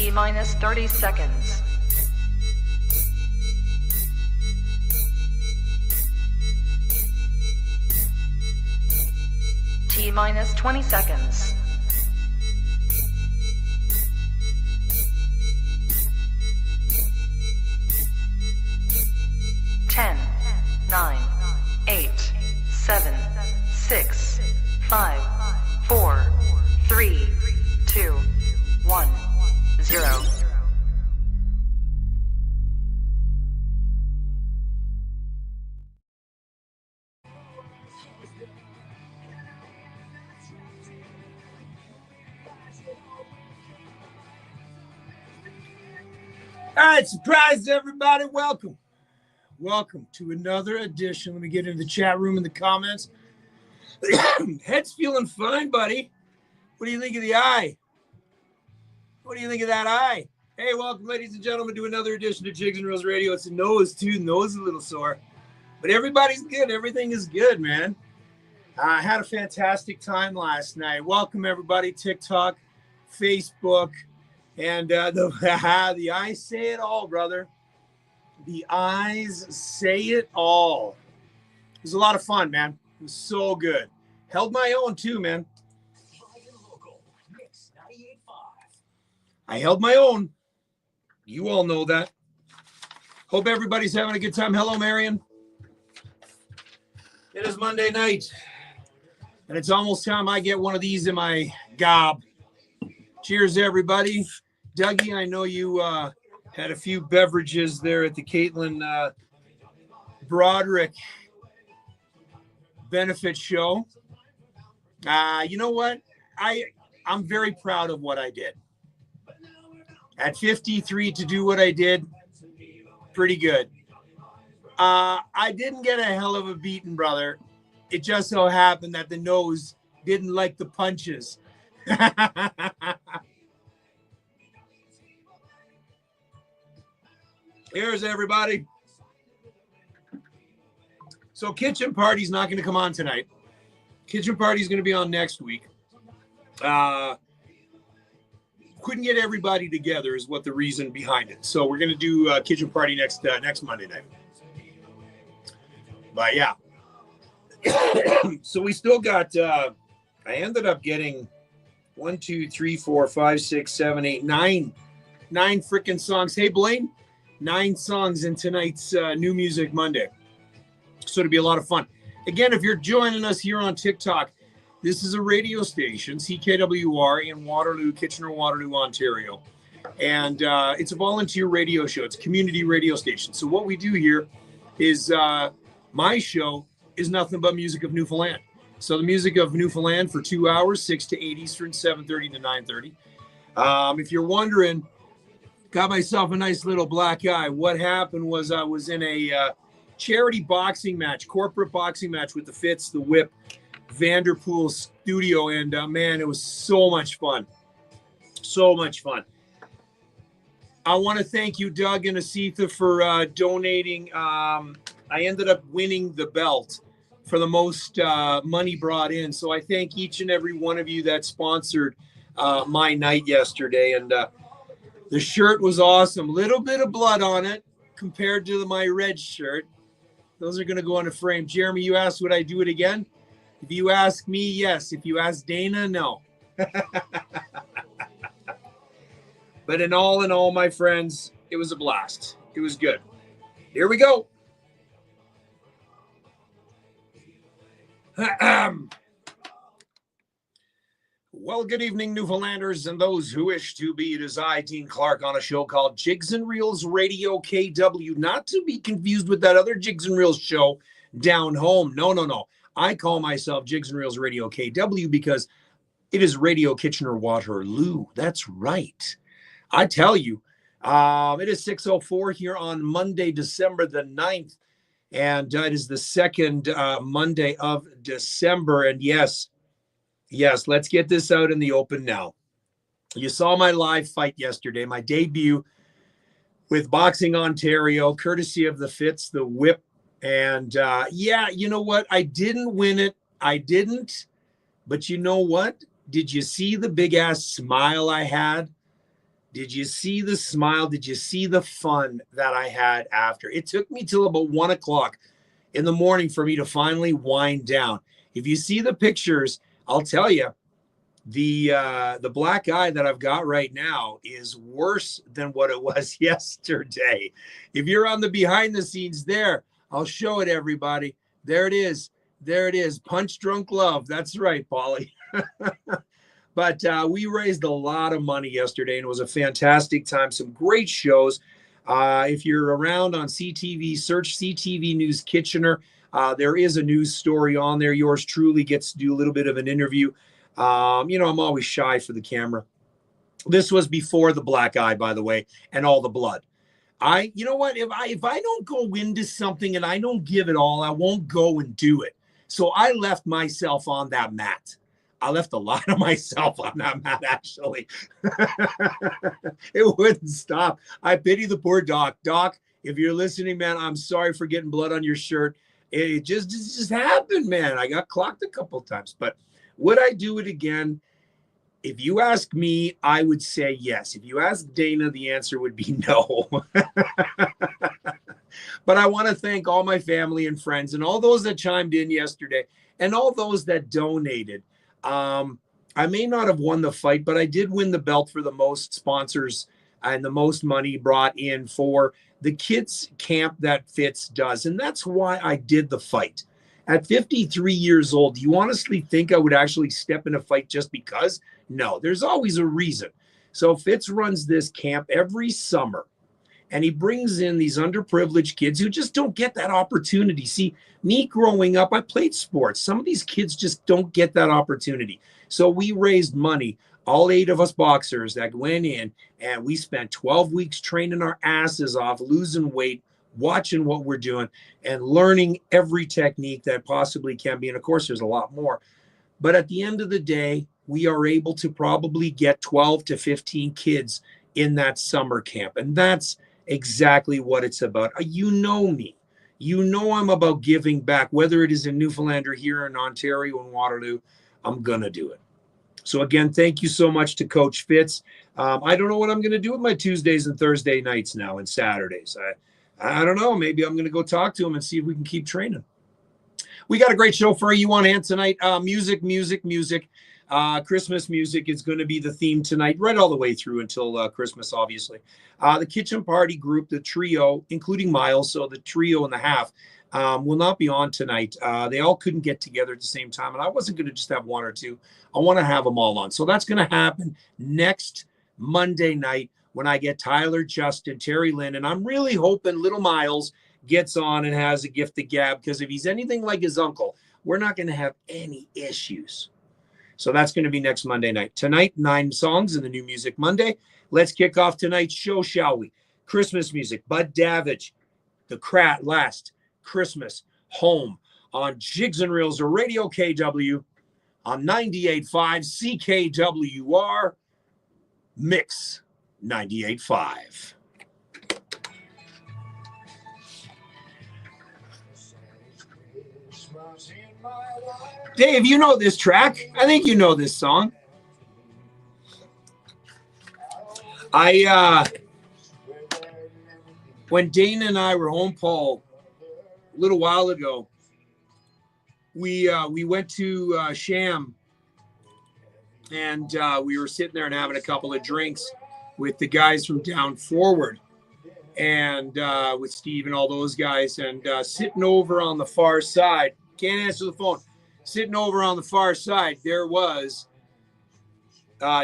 T-minus 30 seconds. T-minus 20 seconds. Ten, 9, 8, 7, 6, 5, 4, 3, 2, 1, 0. All right, surprise everybody. Welcome to another edition. Let me get into the chat room in the comments. Head's feeling fine, buddy. What do you think of the eye? What do you think of that eye? Hey, welcome, ladies and gentlemen, to another edition of Jigs and Reels Radio. It's a nose, too. Nose is a little sore. But everybody's good. Everything is good, man. I had a fantastic time last night. Welcome, everybody. TikTok, Facebook, and the eyes say it all, brother. The eyes say it all. It was a lot of fun, man. It was so good. Held my own, too, man. I held my own. You all know that. Hope everybody's having a good time. Hello, Marion. It is Monday night, and it's almost time I get one of these in my gob. Cheers, everybody. Dougie, I know you had a few beverages there at the Caitlin Broderick benefit show. You know what? I'm very proud of what I did. At 53 to do what I did, pretty good. I didn't get a hell of a beating, brother. It just so happened that the nose didn't like the punches. Here's everybody. So Kitchen Party's not going to come on tonight. Kitchen Party's going to be on next week. Couldn't get everybody together is what the reason behind it. So we're going to do Kitchen Party next Monday night. But yeah. So we still got, I ended up getting 1, 2, 3, 4, 5, 6, 7, 8, 9 freaking songs. Hey, Blaine, 9 songs in tonight's New Music Monday. So it'll be a lot of fun. Again, if you're joining us here on TikTok, this is a radio station, CKWR in Waterloo, Kitchener-Waterloo, Ontario. And it's a volunteer radio show. It's a community radio station. So what we do here is my show is nothing but music of Newfoundland. So the music of Newfoundland for 2 hours, 6 to 8 Eastern, 7:30 to 9:30. If you're wondering, got myself a nice little black eye. What happened was I was in a charity boxing match, corporate boxing match with the Fitz, the Whip, Vanderpool studio, and man, it was so much fun. So much fun. I want to thank you, Doug and Asitha, for donating. I ended up winning the belt for the most money brought in. So I thank each and every one of you that sponsored my night yesterday. And the shirt was awesome. Little bit of blood on it compared to my red shirt. Those are going to go on a frame. Jeremy, you asked would I do it again? If you ask me, yes. If you ask Dana, no. But in all, my friends, it was a blast. It was good. Here we go. Well, good evening, Newfoundlanders, and those who wish to be. It is I, Dean Clark, on a show called Jigs and Reels Radio KW. Not to be confused with that other Jigs and Reels show down home. No. I call myself Jigs and Reels Radio KW because it is Radio Kitchener-Waterloo. That's right. I tell you, it is 6:04 here on Monday, December the 9th, and it is the second Monday of December. And yes, let's get this out in the open now. You saw my live fight yesterday, my debut with Boxing Ontario, courtesy of the Fitz, the Whip. And yeah, you know what? I didn't win it. I didn't. But you know what? Did you see the big ass smile I had Did you see the smile? Did you see the fun that I had after? It took me till about 1 o'clock in the morning for me to finally wind down. If you see the pictures, I'll tell you, the black eye that I've got right now is worse than what it was yesterday. If you're on the behind the scenes there, I'll show it, everybody. There it is. There it is. Punch Drunk Love. That's right, Polly. But we raised a lot of money yesterday, and it was a fantastic time. Some great shows. If you're around on CTV, search CTV News Kitchener. There is a news story on there. Yours truly gets to do a little bit of an interview. I'm always shy for the camera. This was before the black eye, by the way, and all the blood. You know what? If I don't go into something and I don't give it all, I won't go and do it. So I left myself on that mat. I left a lot of myself on that mat, actually. It wouldn't stop. I pity the poor Doc. Doc, if you're listening, man, I'm sorry for getting blood on your shirt. It just happened, man. I got clocked a couple of times. But would I do it again? If you ask me, I would say yes. If you ask Dana, the answer would be no. But I want to thank all my family and friends and all those that chimed in yesterday and all those that donated. I may not have won the fight, but I did win the belt for the most sponsors and the most money brought in for the kids camp that Fitz does. And that's why I did the fight. At 53 years old, do you honestly think I would actually step in a fight just because? No, there's always a reason. So Fitz runs this camp every summer, and he brings in these underprivileged kids who just don't get that opportunity. See, me growing up, I played sports. Some of these kids just don't get that opportunity. So we raised money, all 8 of us boxers that went in, and we spent 12 weeks training our asses off, losing weight, watching what we're doing, and learning every technique that possibly can be. And of course, there's a lot more. But at the end of the day, we are able to probably get 12 to 15 kids in that summer camp. And that's exactly what it's about. You know me. You know I'm about giving back, whether it is in Newfoundland or here in Ontario and Waterloo. I'm going to do it. So again, thank you so much to Coach Fitz. I don't know what I'm going to do with my Tuesdays and Thursday nights now and Saturdays. I don't know. Maybe I'm going to go talk to him and see if we can keep training. We got a great show for you on hand tonight. Music. Christmas music is going to be the theme tonight, right all the way through until Christmas, obviously. The kitchen party group, the trio, including Miles, so the trio and the half, will not be on tonight. They all couldn't get together at the same time, and I wasn't going to just have one or two. I want to have them all on. So that's going to happen next Monday night when I get Tyler, Justin, Terry Lynn, and I'm really hoping little Miles gets on and has a gift to gab, because if he's anything like his uncle, we're not going to have any issues. So that's going to be next Monday night. Tonight, 9 songs in the New Music Monday. Let's kick off tonight's show, shall we? Christmas music, Bud Davidge, The Crat, Last Christmas Home on Jigs and Reels or Radio KW on 98.5 CKWR Mix 98.5. Dave, you know this track. I think you know this song. When Dana and I were home, Paul, a little while ago, we went to Sham, and we were sitting there and having a couple of drinks with the guys from Down Forward, and with Steve and all those guys, and sitting over on the far side, can't answer the phone, sitting over on the far side, there was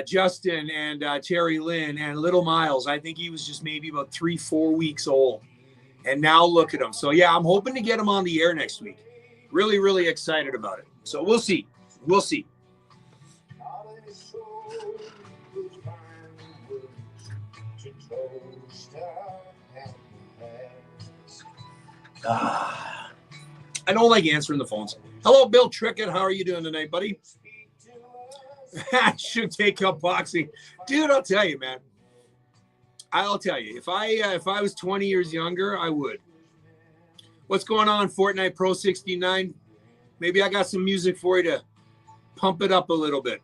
Justin and Terry Lynn and little Miles. I think he was just maybe about 3-4 weeks old. And now look at him. So, yeah, I'm hoping to get him on the air next week. Really, really excited about it. So we'll see. We'll see. I don't like answering the phones. Hello, Bill Trickett. How are you doing tonight, buddy? I should take up boxing. Dude, I'll tell you, man. I'll tell you. If I was 20 years younger, I would. What's going on, Fortnite Pro 69? Maybe I got some music for you to pump it up a little bit.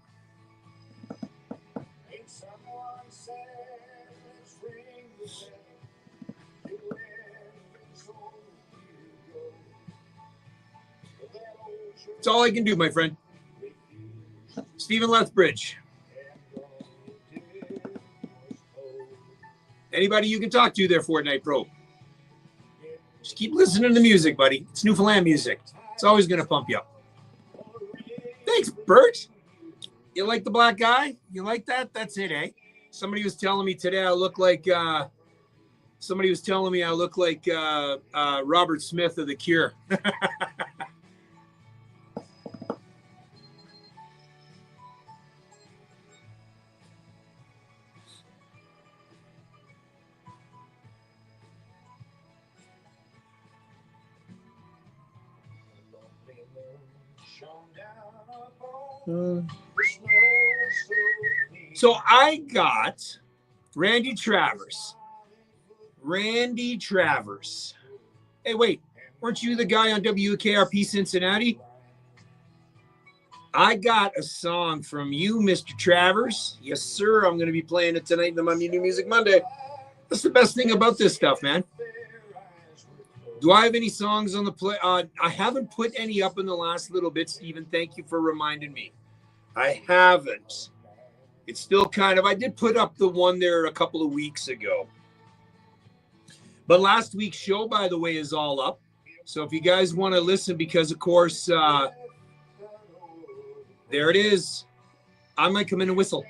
That's all I can do, my friend. Stephen Lethbridge. Anybody you can talk to there, Fortnite Pro. Just keep listening to music, buddy. It's Newfoundland music. It's always going to pump you up. Thanks, Bert. You like the black guy? You like that? That's it, eh? Somebody was telling me today I look like Robert Smith of The Cure. So I got Randy Travers. Hey, wait, weren't you the guy on WKRP Cincinnati? I got a song from you, Mr. Travers. Yes, sir. I'm going to be playing it tonight in my New Music Monday. That's the best thing about this stuff, man. Do I have any songs on the play? I haven't put any up in the last little bit, Stephen. Thank you for reminding me. I haven't. It's still kind of, I did put up the one there a couple of weeks ago. But last week's show, by the way, is all up. So if you guys want to listen, because, of course, there it is. I might come in and whistle.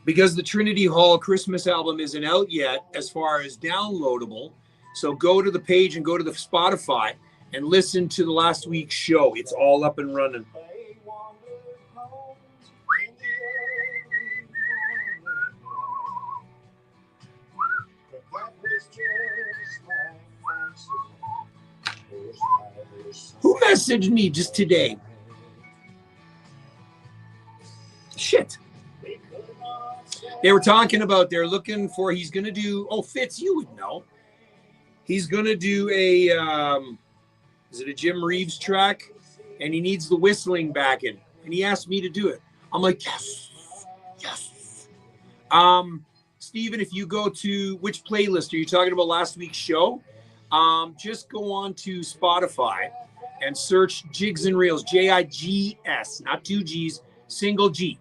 Because the Trinity Hall Christmas album isn't out yet as far as downloadable. So go to the page and go to the Spotify and listen to the last week's show. It's all up and running. Who messaged me just today? Shit. They were talking about they're looking for, he's going to do, Fitz, you would know. He's going to do is it a Jim Reeves track? And he needs the whistling back in. And he asked me to do it. I'm like, yes. Steven, if you go to, which playlist are you talking about last week's show? Just go on to Spotify and search Jigs and Reels, Jigs, not two G's, single G.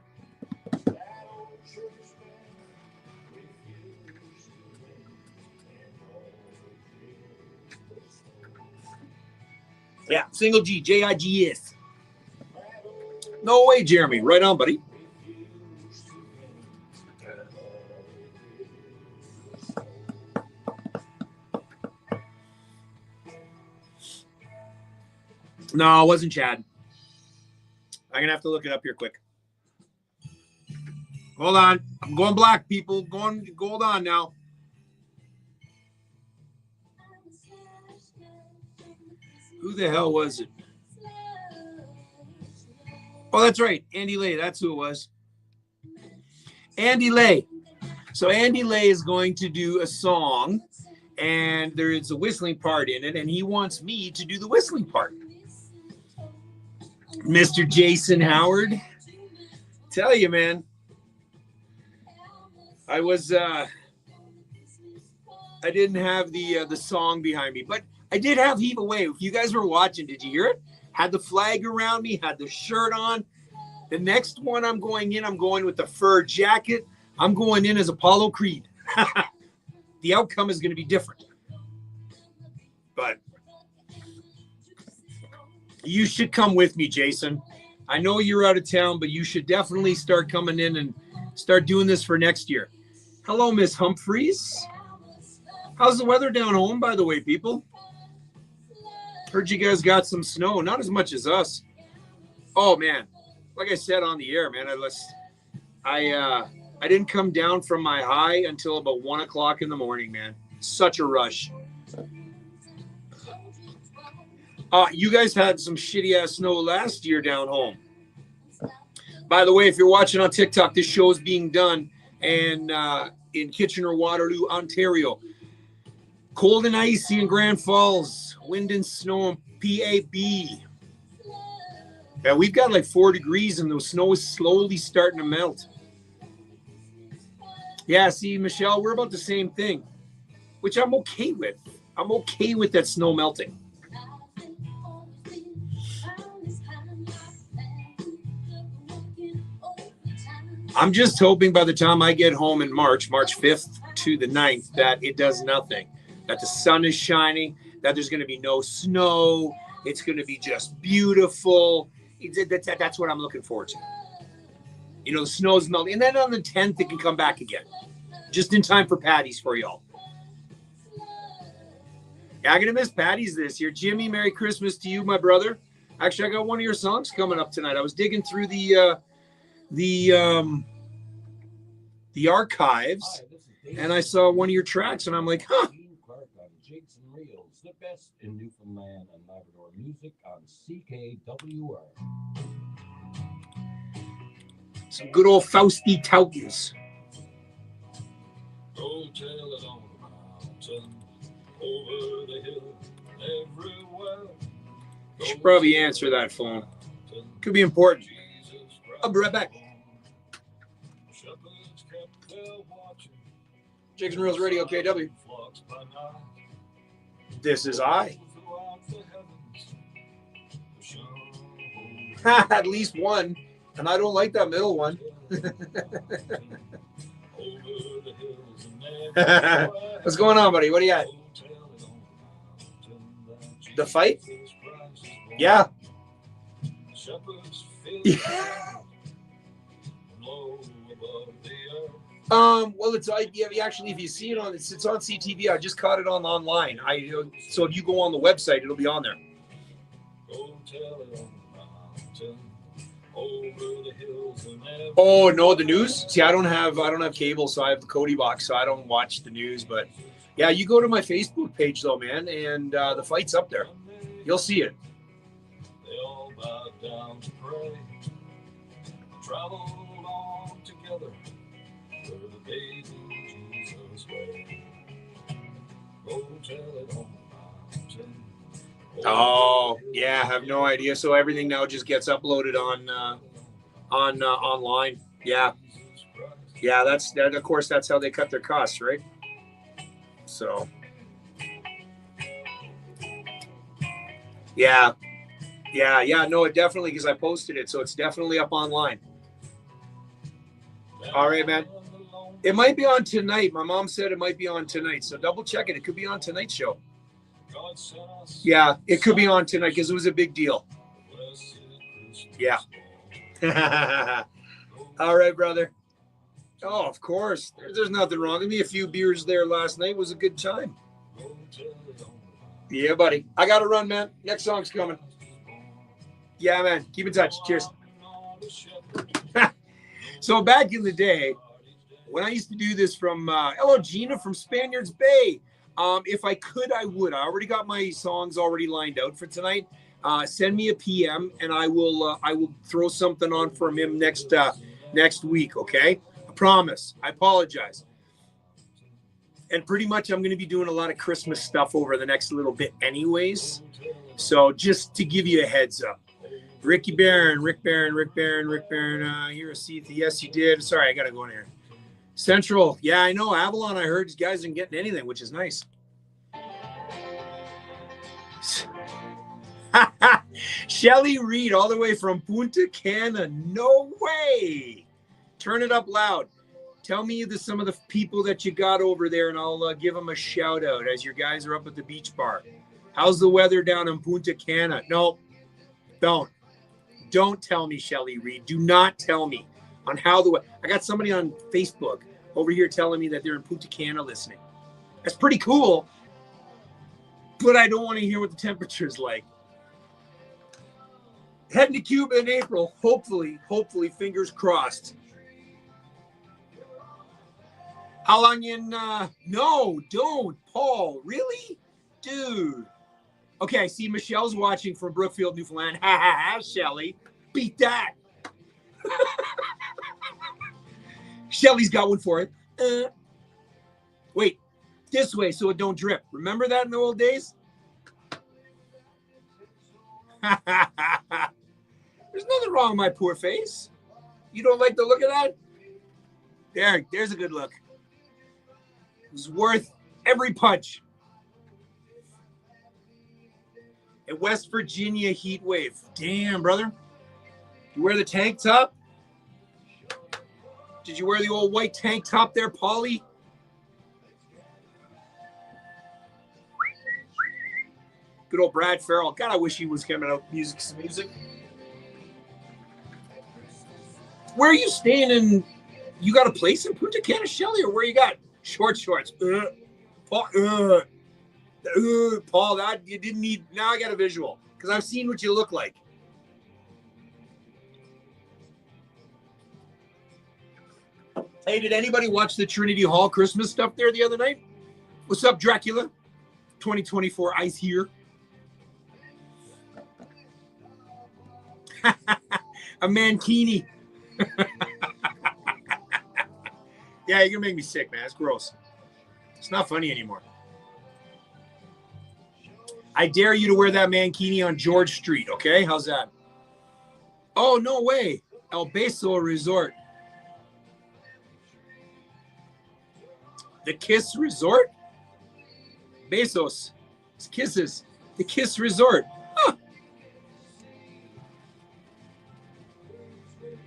Yeah, single G, Jigs. No way, Jeremy. Right on, buddy. No, it wasn't Chad. I'm going to have to look it up here quick. Hold on. I'm going black, people. Hold on now. Who the hell was it? Oh, that's right. Andy Lay. That's who it was. Andy Lay. So Andy Lay is going to do a song, and there is a whistling part in it, and he wants me to do the whistling part. Mr. Jason Howard. Tell you, man. I didn't have the song behind me, but I did have Heave Away. If you guys were watching, did you hear it? Had the flag around me, had the shirt on. The next one I'm going with the fur jacket. I'm going in as Apollo Creed. The outcome is going to be different. But you should come with me, Jason. I know you're out of town, but you should definitely start coming in and start doing this for next year. Hello, Miss Humphreys. How's the weather down home, by the way, people? Heard you guys got some snow. Not as much as us. Oh, man. Like I said on the air, man, I didn't come down from my high until about 1 o'clock in the morning, man. Such a rush. You guys had some shitty-ass snow last year down home. By the way, if you're watching on TikTok, this show is being done in Kitchener-Waterloo, Ontario. Cold and icy in Grand Falls. Wind and snow in PAB. Yeah, we've got like 4 degrees and the snow is slowly starting to melt. Yeah, see, Michelle, we're about the same thing, which I'm okay with. I'm okay with that snow melting. I'm just hoping by the time I get home in March 5th to the 9th, that it does nothing, that the sun is shining, that there's going to be no snow. It's going to be just beautiful. That's what I'm looking forward to. You know, the snow's melting. And then on the 10th, it can come back again. Just in time for Patty's for y'all. Yeah, I'm going to miss Patty's this year. Jimmy, Merry Christmas to you, my brother. Actually, I got one of your songs coming up tonight. I was digging through the archives, and I saw one of your tracks, and I'm like, huh. Jigs and Reels, the best in Newfoundland and Labrador music on CKWR. Some good old Fausty Toutons. Go tell it on the mountain, over the hill, everywhere. Should probably answer that phone. Could be important. I'll be right back. Jigs and Reels Radio, KW. This is I. At least one. And I don't like that middle one. What's going on, buddy? What do you got? The fight? Yeah. Well, it's actually, if you see it on, it's on CTV. I just caught it online. So if you go on the website, it'll be on there. Oh no, the news. See, I don't have cable, so I have the Cody box, so I don't watch the news. But yeah, you go to my Facebook page though, man, and the fight's up there. You'll see it. They all bowed down to pray, traveled along together where the baby Jesus way. Go tell it on the mountain. Oh yeah, I have no idea. So everything now just gets uploaded on online. Yeah, that's that. Of course, that's how they cut their costs, right? So yeah. No, it definitely, because I posted it, so it's definitely up online. All right, man. It might be on tonight. My mom said it might be on tonight, so double check it. It could be on tonight's show. Yeah, it could be on tonight because it was a big deal. Yeah. All right, brother. Oh, of course. There's nothing wrong with me. A few beers there last night was a good time. Yeah, buddy. I got to run, man. Next song's coming. Yeah, man. Keep in touch. Cheers. So back in the day, when I used to do this from, hello, Gina from Spaniards Bay. If I could, I would. I already got my songs already lined out for tonight. Send me a PM, and I will throw something on from him next week. Okay, I promise. I apologize. And pretty much, I'm going to be doing a lot of Christmas stuff over the next little bit, anyways. So just to give you a heads up, Rick Barron. You're a Seatha. Yes, you did. Sorry, I got to go in here. Central. Yeah, I know. Avalon, I heard these guys aren't getting anything, which is nice. Shelly Reid, all the way from Punta Cana. No way. Turn it up loud. Tell me some of the people that you got over there, and I'll give them a shout out as your guys are up at the beach bar. How's the weather down in Punta Cana? No, don't tell me, Shelly Reid. Do not tell me on how I got somebody on Facebook over here telling me that they're in Punta Cana listening. That's pretty cool, but I don't want to hear what the temperature's like. Heading to Cuba in April, hopefully, fingers crossed. How long in? No, don't, Paul. Really, dude. Okay, I see Michelle's watching from Brookfield, Newfoundland. Ha ha ha, Shelly, beat that. Shelly's got one for it. Wait, this way so it don't drip. Remember that in the old days? There's nothing wrong with my poor face. You don't like the look of that? There's a good look. was worth every punch. A West Virginia heat wave. Damn, brother. You wear the tank top? Did you wear the old white tank top there, Paulie? Good old Brad Farrell. God, I wish he was coming out music. Where are you staying in? You got a place in Punta Cana, Shelly, or where you got? Shorts. Paul, Paul, that you didn't need. Now I got a visual because I've seen what you look like. Hey, did anybody watch the Trinity Hall Christmas stuff there the other night? What's up, Dracula? 2024 ice here. A mankini. Yeah, you're gonna make me sick, man. It's gross. It's not funny anymore. I dare you to wear that mankini on George Street, okay? How's that? Oh, no way. El Beso Resort. The Kiss Resort? Besos. It's kisses. The Kiss Resort. Huh.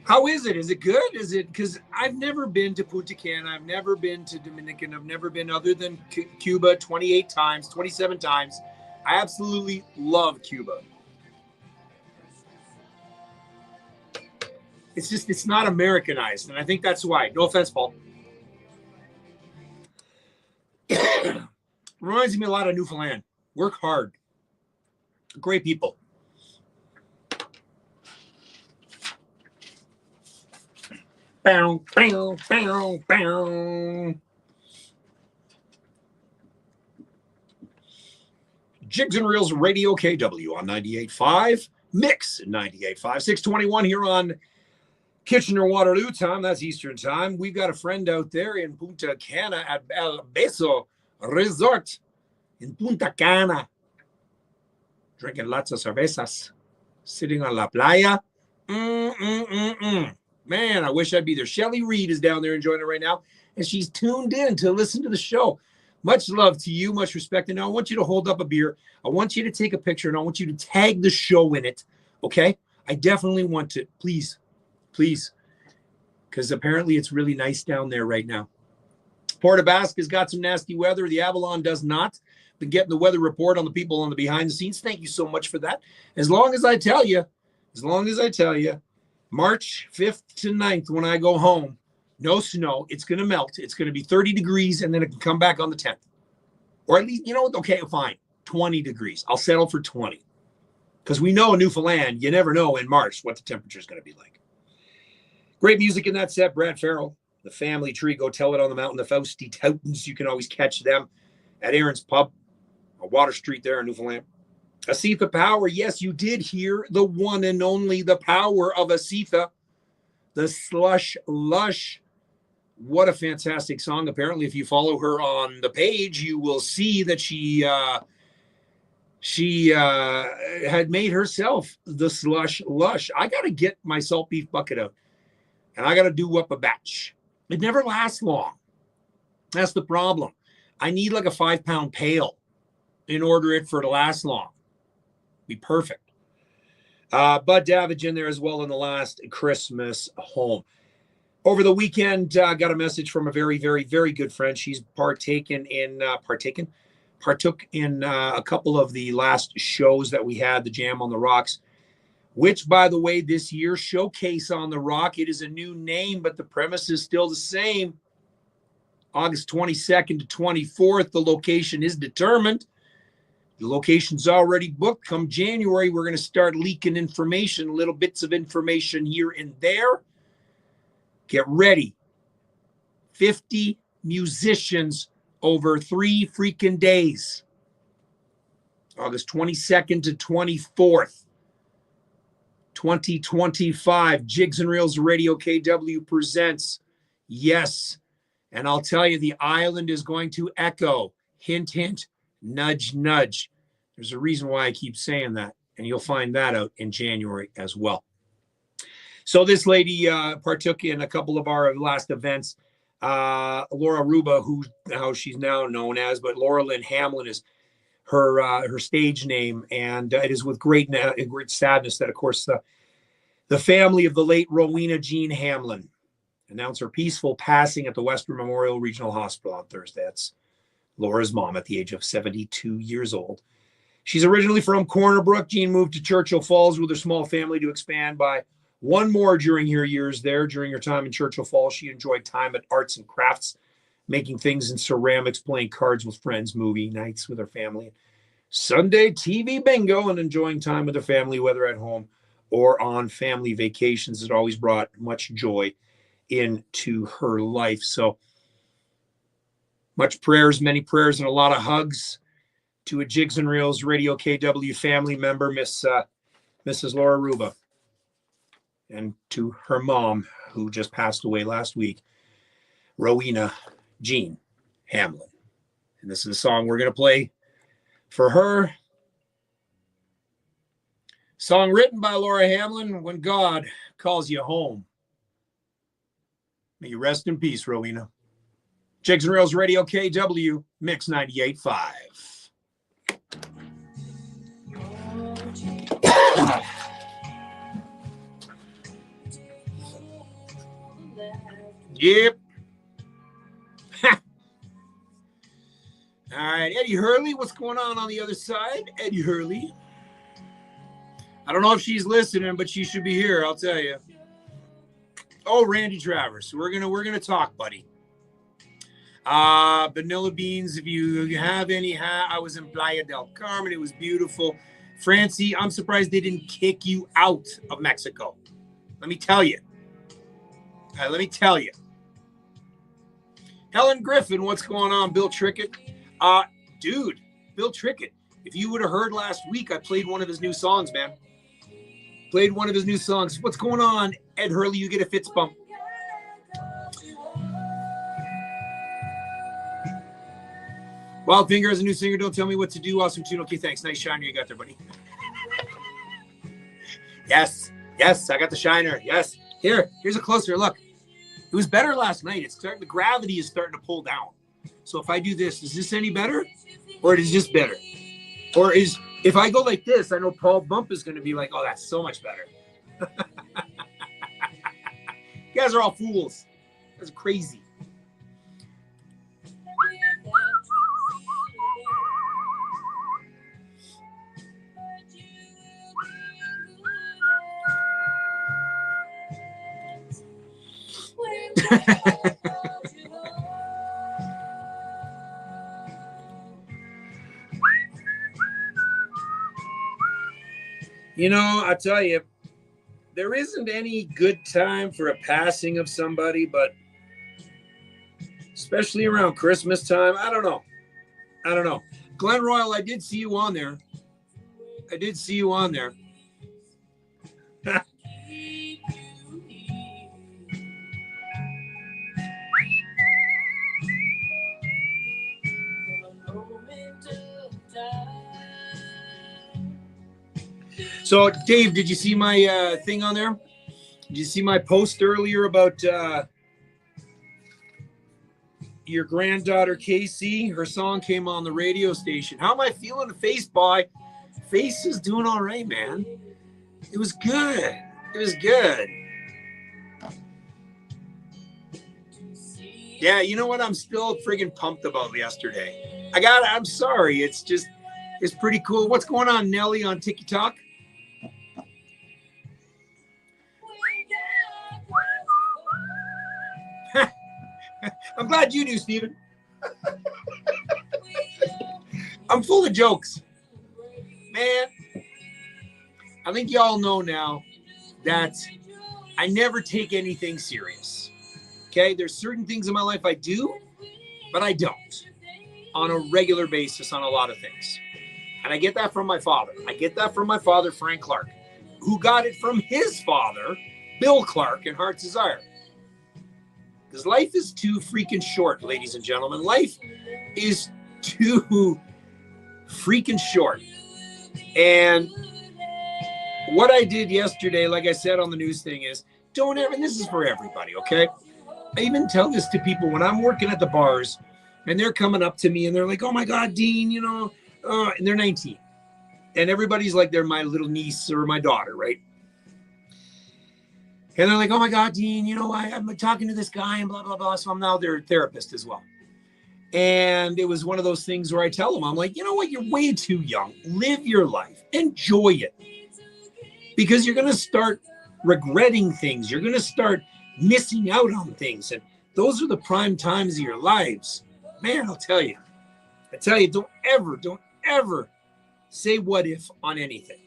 How is it? Is it good? Is it? Because I've never been to Punta Cana. I've never been to Dominican. I've never been other than Cuba 28 times, 27 times. I absolutely love Cuba. It's just, it's not Americanized. And I think that's why. No offense, Paul. Reminds me a lot of Newfoundland. Work hard. Great people. Bow, bow, bow, bow. Jigs and Reels Radio KW on 98.5. Mix 98.5. 621 here on Kitchener-Waterloo time. That's Eastern time. We've got a friend out there in Punta Cana at El Beso Resort in Punta Cana. Drinking lots of cervezas. Sitting on la playa. Man, I wish I'd be there. Shelly Reid is down there enjoying it right now. And she's tuned in to listen to the show. Much love to you. Much respect. And I want you to hold up a beer. I want you to take a picture. And I want you to tag the show in it. Okay? I definitely want to. Please. Please. Because apparently it's really nice down there right now. Port Basca's got some nasty weather. The Avalon does not. Been getting the weather report on the people on the behind the scenes. Thank you so much for that. As long as I tell you, March 5th to 9th when I go home, no snow. It's going to melt. It's going to be 30 degrees, and then it can come back on the 10th. Or at least, you know, okay, fine, 20 degrees. I'll settle for 20. Because we know in Newfoundland, you never know in March what the temperature is going to be like. Great music in that set. Brad Farrell, The Family Tree. Go Tell It on the Mountain. The Fausty Toutons. You can always catch them at Aaron's Pub on Water Street there in Newfoundland. Asifa Power. Yes, you did hear the one and only, the power of Asifa. The Slush Lush. What a fantastic song. Apparently, if you follow her on the page, you will see that she had made herself the Slush Lush. I got to get my salt beef bucket out, and I got to do up a batch. It never lasts long. That's the problem. I need like a 5-pound pail in order for it to last long. Be perfect. Bud Davidge in there as well in the last Christmas home. Over the weekend, got a message from a very, very, very good friend. She's partook in a couple of the last shows that we had, the Jam on the Rocks, which, by the way, this year, Showcase on the Rock. It is a new name, but the premise is still the same. August 22nd to 24th, the location is determined. The location's already booked. Come January, we're going to start leaking information, little bits of information here and there. Get ready. 50 musicians over 3 freaking days. August 22nd to 24th, 2025. Jigs and Reels Radio KW presents. Yes. And I'll tell you, the island is going to echo. Hint, hint. Nudge, nudge. There's a reason why I keep saying that, and you'll find that out in January as well. So this lady partook in a couple of our last events. Laura Ruba, how she's now known as, but Laura Lynn Hamlin is her stage name, and it is with great sadness that, of course, the family of the late Rowena Jean Hamlin announced her peaceful passing at the Western Memorial Regional Hospital on Thursday. That's Laura's mom at the age of 72 years old. She's originally from Corner Brook. Jean moved to Churchill Falls with her small family to expand by one more during her years there. During her time in Churchill Falls, she enjoyed time at arts and crafts, making things in ceramics, playing cards with friends, movie nights with her family, Sunday TV bingo, and enjoying time with her family, whether at home or on family vacations. It always brought much joy into her life. So much prayers, many prayers, and a lot of hugs to a Jigs and Reels Radio KW family member, Mrs. Laura Ruba, and to her mom, who just passed away last week, Rowena Jean Hamlin. And this is a song we're going to play for her. Song written by Laura Hamlin, When God Calls You Home. May you rest in peace, Rowena. Jigs and Reels Radio KW, Mix 98.5. Yep. All right, Eddie Hurley, what's going on the other side? Eddie Hurley. I don't know if she's listening, but she should be here, I'll tell you. Oh, Randy Travers. We're gonna talk, buddy. Vanilla beans, if you have any. I was in Playa del Carmen. It was beautiful. Francie, I'm surprised they didn't kick you out of Mexico. Let me tell you. Helen Griffin, what's going on? Bill Trickett. Dude, Bill Trickett. If you would have heard last week, I played one of his new songs, man. What's going on, Ed Hurley? You get a Fitz bump. Wildfinger is a new singer. Don't tell me what to do. Awesome tune. Okay, thanks. Nice shiner you got there, buddy. Yes, I got the shiner. Yes. Here's a closer look. It was better last night. The gravity is starting to pull down. So if I do this, is this any better? Or is this better? Or if I go like this, I know Paul Bump is going to be like, oh, that's so much better. You guys are all fools. You guys are crazy. You know, I tell you, there isn't any good time for a passing of somebody, but especially around Christmas time, I don't know. Glenn Royal, I did see you on there. So, Dave, did you see my thing on there? Did you see my post earlier about your granddaughter, Casey? Her song came on the radio station. How am I feeling? Face boy. Face is doing all right, man. It was good. Yeah, you know what? I'm still friggin' pumped about yesterday. I'm sorry. It's pretty cool. What's going on, Nelly, on TikTok? I'm glad you do, Steven. I'm full of jokes. Man, I think y'all know now that I never take anything serious. Okay? There's certain things in my life I do, but I don't on a regular basis on a lot of things. And I get that from my father. Frank Clark, who got it from his father, Bill Clark, in Heart's Desire. Because life is too freaking short, ladies and gentlemen. Life is too freaking short. And what I did yesterday, like I said on the news thing, is don't ever, and this is for everybody, okay? I even tell this to people when I'm working at the bars and they're coming up to me and they're like, oh my God, Dean, you know, and they're 19. And everybody's like, they're my little niece or my daughter, right? And they're like, oh my God, Dean, you know, I'm talking to this guy and blah, blah, blah. So I'm now their therapist as well. And it was one of those things where I tell them, I'm like, you know what? You're way too young. Live your life. Enjoy it. Because you're going to start regretting things. You're going to start missing out on things. And those are the prime times of your lives. Man, I'll tell you. Don't ever say what if on anything.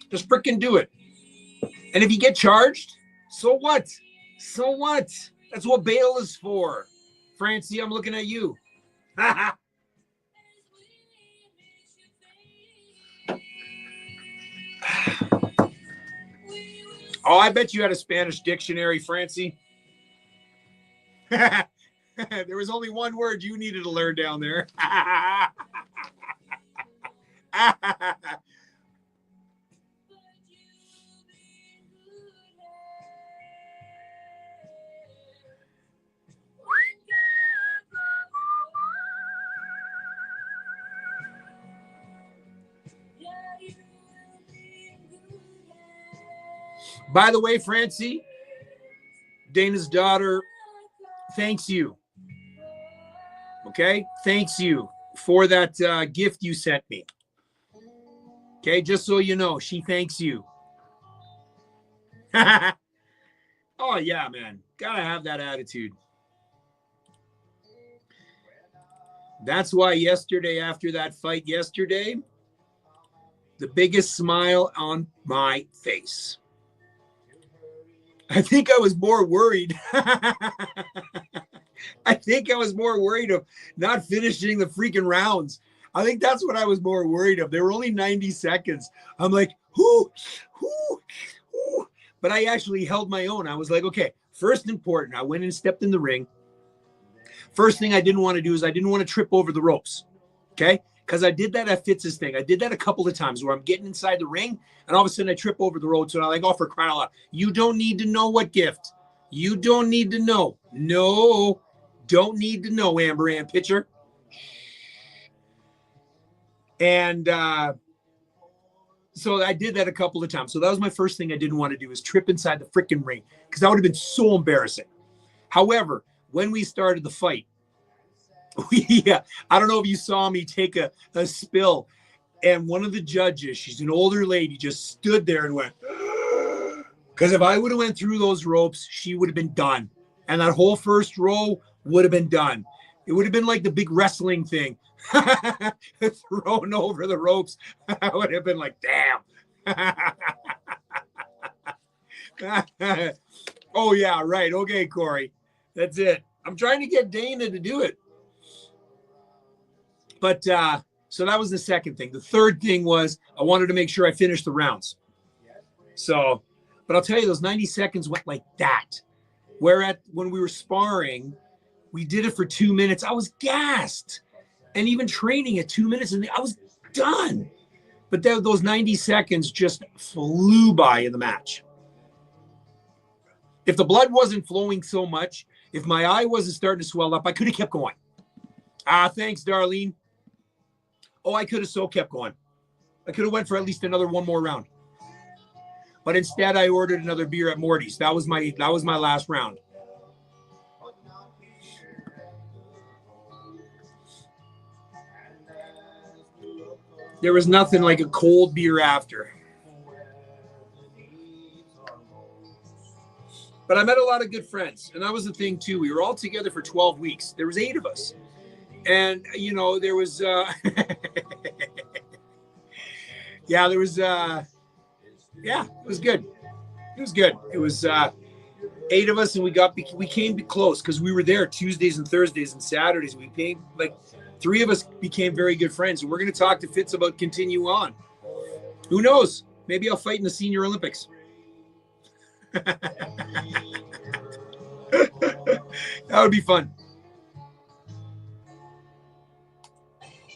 Just freaking do it. And if you get charged, so what? So what? That's what bail is for. Francie, I'm looking at you. Oh, I bet you had a Spanish dictionary, Francie. There was only one word you needed to learn down there. By the way, Francie, Dana's daughter thanks you. Okay? Thanks you for that gift you sent me. Okay? Just so you know, she thanks you. Oh, yeah, man. Gotta have that attitude. That's why yesterday, after that fight yesterday, the biggest smile on my face. I think I was more worried. I think I was more worried of not finishing the freaking rounds. I think that's what I was more worried of. They were only 90 seconds. I'm like, whoo. But I actually held my own. I was like, okay, first important. I went and stepped in the ring. First thing I didn't want to do is I didn't want to trip over the ropes. Okay? Because I did that at Fitz's thing. I did that a couple of times where I'm getting inside the ring and all of a sudden I trip over the ropes and I'm like, oh, for crying out loud. You don't need to know what gift. You don't need to know. No, don't need to know, Amber Ann pitcher. And so I did that a couple of times. So that was my first thing I didn't want to do is trip inside the freaking ring because that would have been so embarrassing. However, when we started the fight, yeah, I don't know if you saw me take a spill, and one of the judges, she's an older lady, just stood there and went, because if I would have went through those ropes, she would have been done. And that whole first row would have been done. It would have been like the big wrestling thing. Thrown over the ropes. I would have been like, damn. Oh, yeah, right. Okay, Corey. That's it. I'm trying to get Dana to do it. But so that was the second thing. The third thing was I wanted to make sure I finished the rounds. So, but I'll tell you, those 90 seconds went like that. Whereas when we were sparring, we did it for 2 minutes. I was gassed. And even training at 2 minutes, and I was done. But those 90 seconds just flew by in the match. If the blood wasn't flowing so much, if my eye wasn't starting to swell up, I could have kept going. Thanks, Darlene. Oh, I could have so kept going. I could have went for at least one more round. But instead, I ordered another beer at Morty's. That was my last round. There was nothing like a cold beer after. But I met a lot of good friends. And that was the thing, too. We were all together for 12 weeks. There was 8 of us. And, you know, there was... yeah, there was... yeah, it was good. It was good. It was 8 of us, and we came close because we were there Tuesdays and Thursdays and Saturdays. We came, like... 3 of us became very good friends, and we're going to talk to Fitz about continue on. Who knows? Maybe I'll fight in the Senior Olympics. That would be fun.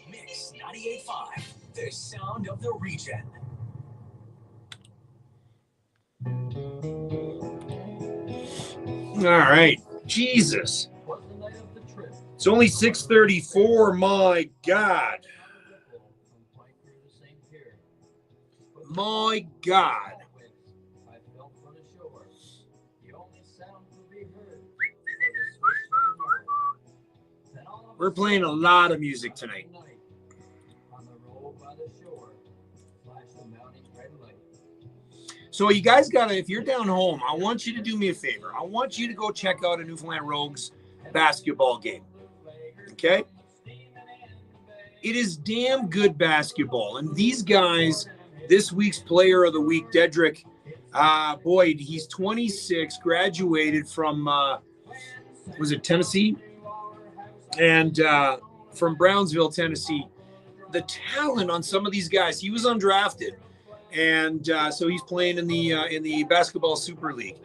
Mix 98.5, the sound of the region. All right. Jesus. It's only 6:34. My God. My God. We're playing a lot of music tonight. So you guys gotta, if you're down home, I want you to do me a favor. I want you to go check out a Newfoundland Rogues basketball game. Okay? It is damn good basketball. And these guys, this week's player of the week, Dedrick Boyd, he's 26, graduated from, was it Tennessee? And from Brownsville, Tennessee. The talent on some of these guys, he was undrafted. And so he's playing in the Basketball Super League.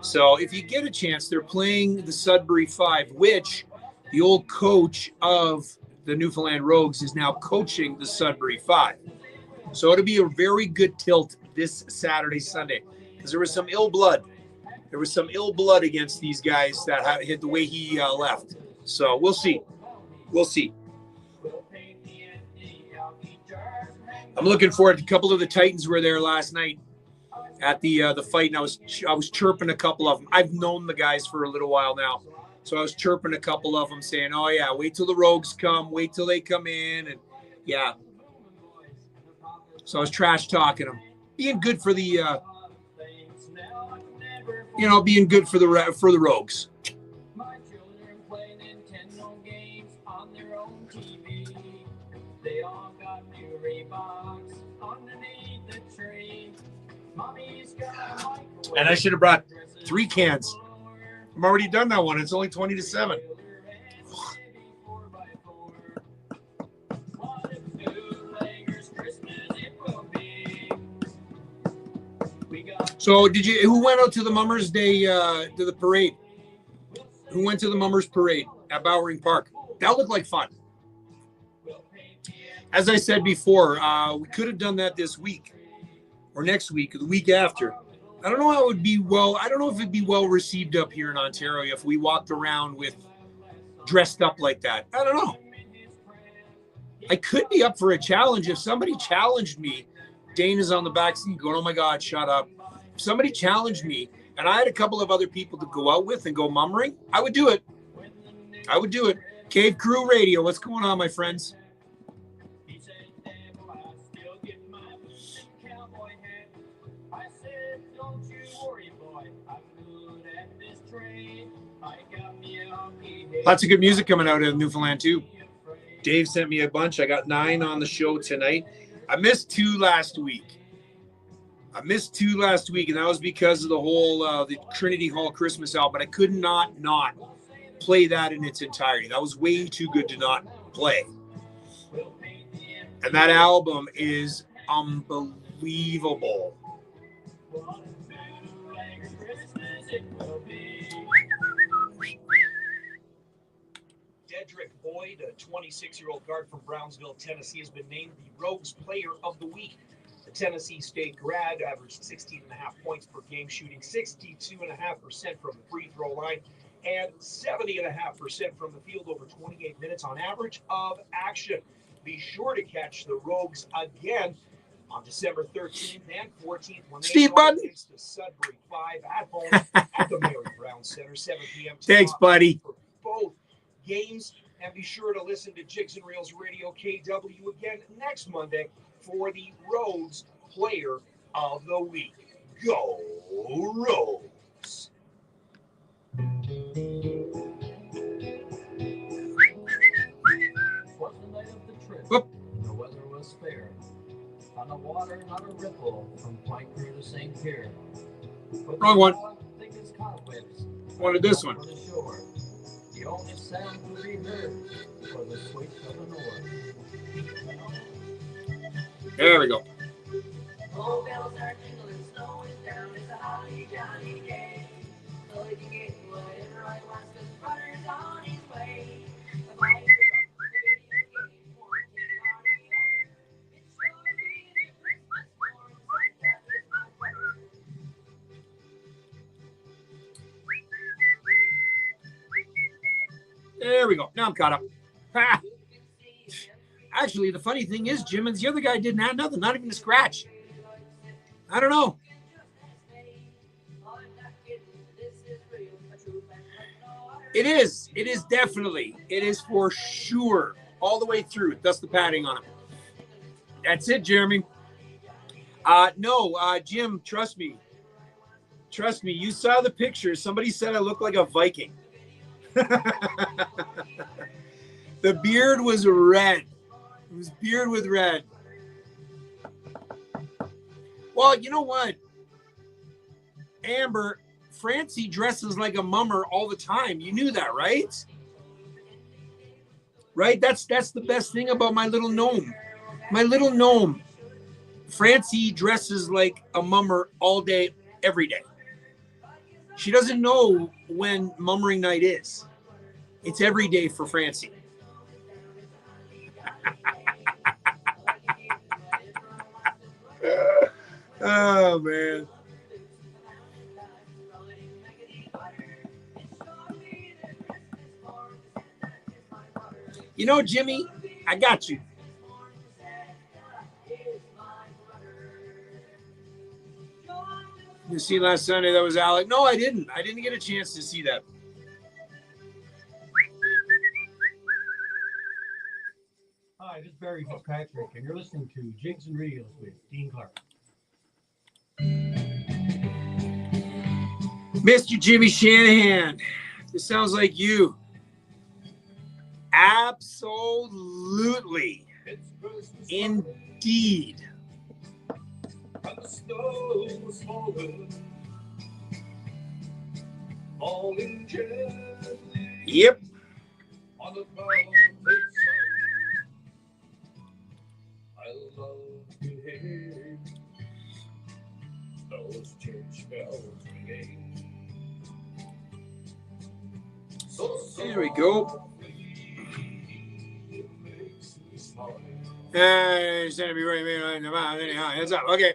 So if you get a chance, they're playing the Sudbury Five, which the old coach of the Newfoundland Rogues is now coaching the Sudbury Five. So it'll be a very good tilt this Saturday, Sunday, because there was some ill blood. There was some ill blood against these guys that hit the way he left. So we'll see. We'll see. I'm looking forward. A couple of the Titans were there last night at the fight, and I was chirping a couple of them. I've known the guys for a little while now, so I was chirping a couple of them, saying, "Oh yeah, wait till the Rogues come. Wait till they come in." And yeah, so I was trash talking them, being good for the, being good for the Rogues. They all got new Reeboks underneath the tree. Mommy's got a microwave. And I should have brought 3 cans. I'm already done that one. It's only 20-7. So who went out to the Mummers Day, to the parade? Who went to the Mummers Parade at Bowering Park? That looked like fun. As I said before, we could have done that this week or next week or the week after. I don't know how it would be I don't know if it'd be well received up here in Ontario if we walked around dressed up like that. I don't know. I could be up for a challenge. If somebody challenged me, Dana's on the back seat going, "Oh my God, shut up." If somebody challenged me and I had a couple of other people to go out with and go mummering, I would do it. I would do it. Cave Crew Radio, what's going on, my friends? Lots of good music coming out of Newfoundland too. Dave sent me a bunch. I got 9 on the show tonight. I missed 2 last week. And that was because of the whole the Trinity Hall Christmas album. But I could not play that in its entirety. That was way too good to not play. And that album is unbelievable. Dedrick Boyd, a 26-year-old guard from Brownsville, Tennessee, has been named the Rogues Player of the Week. The Tennessee State grad averaged 16.5 points per game, shooting 62.5% from the free throw line and 70.5% from the field over 28 minutes on average of action. Be sure to catch the Rogues again on December 13th and 14th when they go against the Sudbury Five at home at the Mary Brown Center, 7 p.m. Thanks, buddy. For both games, and be sure to listen to Jigs and Reels Radio KW again next Monday for the Rogues Player of the Week. Go Rogues! Was the night of the trip. Whoop. The weather was fair. On the water, not a ripple from Point Crew to St. Pierre. Wrong one. Cobwebs, Wanted this one. the shore. The only sound to be heard was the sweep of the north. There we go. Oh, bells are jingling, snow is down, it's a holly jolly day. So you can get whatever I want, 'cause brother's on his way. The bike is up, the video game, quarantine party hard. It's sure being a Christmas morning, Santa Christmas weather. There we go. Now I'm caught up. Ha! Actually, the funny thing is, Jim, and the other guy didn't have nothing, not even a scratch. I don't know. It is. It is definitely. It is for sure. All the way through. That's the padding on it. That's it, Jeremy. No, Jim, trust me. Trust me. You saw the picture. Somebody said I look like a Viking. The beard was red. It was beard with red. Well, you know what? Amber, Francie dresses like a mummer all the time. You knew that, right? Right? That's the best thing about my little gnome. My little gnome. Francie dresses like a mummer all day, every day. She doesn't know when mummering night is. It's every day for Francie. Oh, man. You know, Jimmy, I got you. You see last Sunday that was Alec? No, I didn't. I didn't get a chance to see that. Hi, this is Barry Fitzpatrick, and you're listening to Jigs and Reels with Dean Clark. Mr. Jimmy Shanahan, this sounds like you. Absolutely. Indeed. And the snow was falling gently. Yep. On the mountainside. I love to hear those church bells ringing. So There we go. it makes me smile. Heads up. Okay.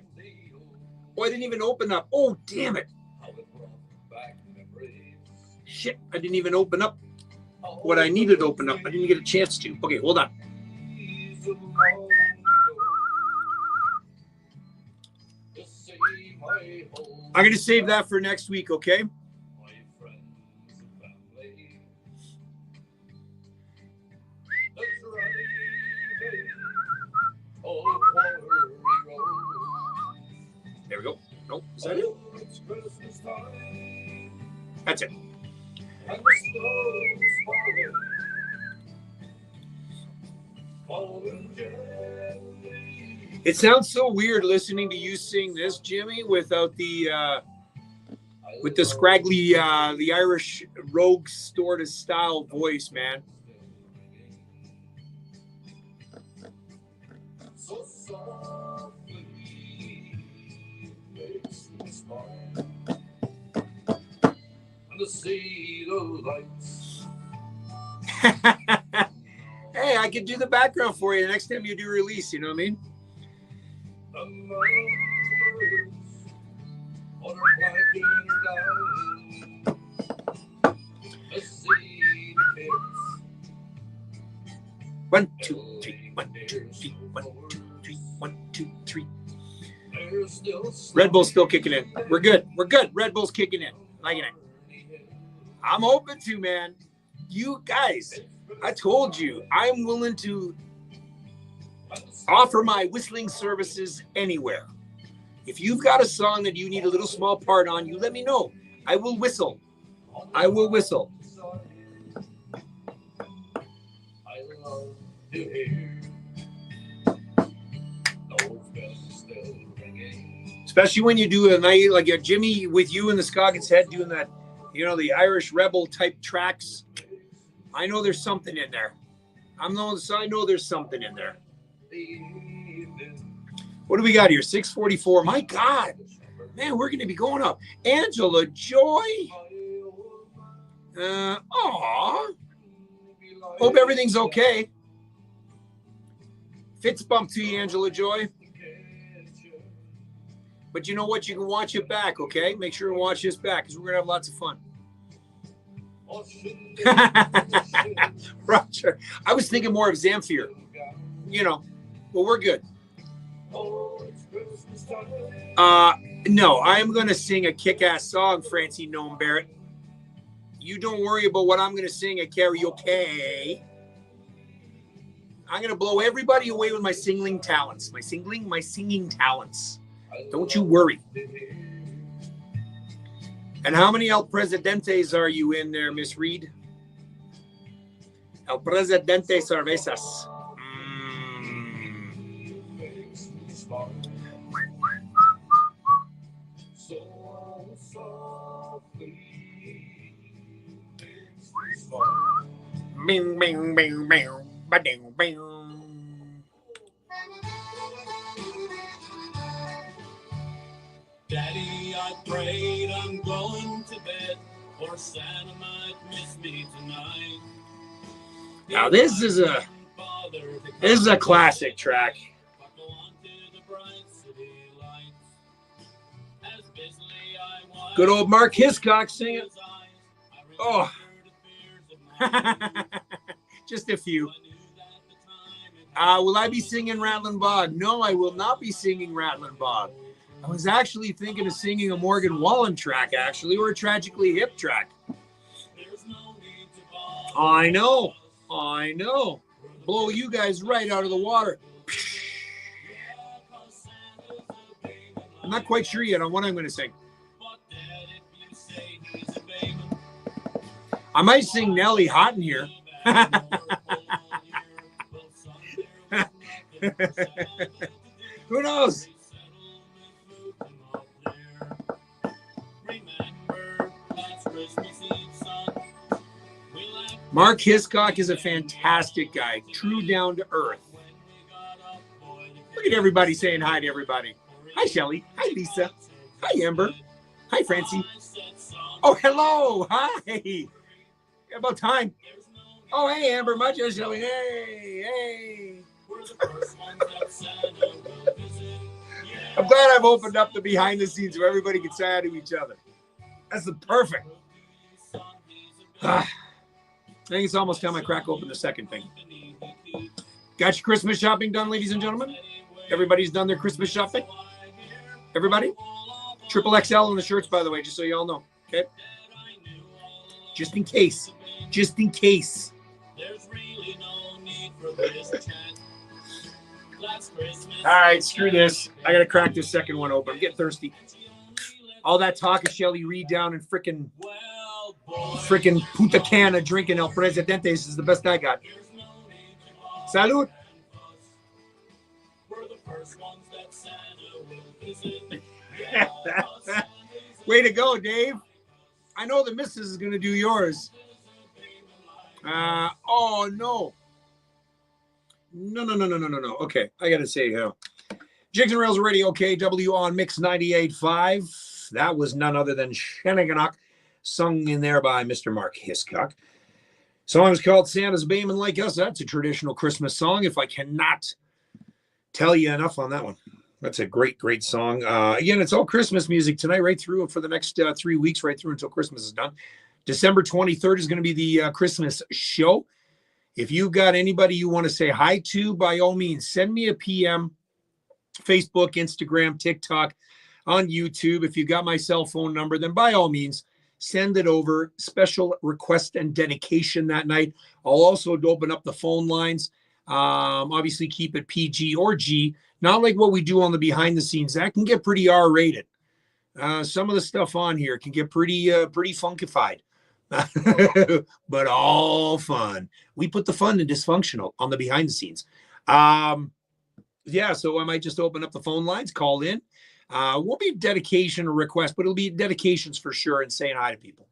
Oh, I didn't even open up. Oh, damn it. Shit. I didn't even open up what I needed to open up. I didn't get a chance to. Okay, hold on. I'm going to save that for next week, okay? There we go. Nope. Is that it? That's it. It sounds so weird listening to you sing this, Jimmy, without the with the scraggly the Irish rogue sort of style voice, man. So softly makes me smile. And to see the lights. Hey, I could do the background for you next time you do release, you know what I mean? The mothers on her blanket down. To see the kids. 1, 2, 3, 1, 2, 3, 1, 2, 3, 1, 2, 3. They're still Red Bull's still kicking in. We're good. We're good. Red Bull's kicking in. Liking it. I'm open to, man. You guys, I told you, I'm willing to offer my whistling services anywhere. If you've got a song that you need a little small part on, you let me know. I will whistle. I will whistle. I love to hear those bells still ringing. Especially when you do a night like a Jimmy with you and the Scoggins Head doing that, you know, the Irish rebel type tracks. I know there's something in there. I know there's something in there. What do we got here? 6:44. My God, man, we're going to be going up. Angela Joy. Aw. Hope everything's okay. Fitz bump to you, Angela Joy. But you know what? You can watch it back, okay? Make sure to watch this back because we're going to have lots of fun. Roger. I was thinking more of Zamfir. You know, but we're good. No, I am going to sing a kick-ass song, Francine Noam Barrett. You don't worry about what I'm going to sing at karaoke. I'm going to blow everybody away with my singing talents. My singing talents. Don't you worry. And how many El Presidentes are you in there, Miss Reid? El Presidente Cervezas. Bing, bing, bing, bing, ba-ding, bing. Daddy, I prayed I'm going to bed, or Santa might miss me tonight. Now this is a classic track. Good old Mark Hiscock singing. Oh, just a few. Will I be singing Rattlin' Bog? No, I will not be singing Rattlin' Bog. I was actually thinking of singing a Morgan Wallen track, actually, or a Tragically Hip track. I know. Blow you guys right out of the water. I'm not quite sure yet on what I'm going to sing. I might sing Nelly Hot in here. Who knows? Mark Hiscock is a fantastic guy, true down to earth. Look at everybody saying hi to everybody. Hi, Shelly. Hi, Lisa. Hi, Amber. Hi, Francie. Oh, hello. Hi. About time. Oh, hey, Amber. Much as Shelly. Hey. I'm glad I've opened up the behind the scenes where everybody can say hi to each other. That's the perfect. I think it's almost time I crack open the second thing. Got your Christmas shopping done, ladies and gentlemen? Everybody's done their Christmas shopping? Everybody? Triple XL on the shirts, by the way, just so you all know. Okay? Just in case. All right, screw this. I got to crack this second one open. I'm getting thirsty. All that talk of Shelly Reid down and frickin' Punta Cana drinking El Presidentes is the best I got. Salud. Way to go, Dave. I know the missus is going to do yours. Oh, no. No. Okay, I got to say, Jigs and Rails Radio, KW on Mix 98.5. That was none other than Shenaniganock, sung in there by Mr. Mark Hiscock. Song is called Santa's Bayman Like Us. That's a traditional Christmas song, if I cannot tell you enough on that one. That's a great song. Again, it's all Christmas music tonight, right through for the next 3 weeks, right through until Christmas is done. December 23rd is going to be the Christmas show. If you've got anybody you want to say hi to, by all means, send me a PM, Facebook, Instagram, TikTok, on YouTube. If you got my cell phone number, then by all means, send it over. Special request and dedication that night. I'll also open up the phone lines. Obviously, keep it PG or G. Not like what we do on the behind the scenes. That can get pretty R-rated. Some of the stuff on here can get pretty funkified. But all fun. We put the fun in dysfunctional on the behind the scenes. Yeah, so I might just open up the phone lines, call in. Won't be dedication or request, but it'll be dedications for sure and saying hi to people.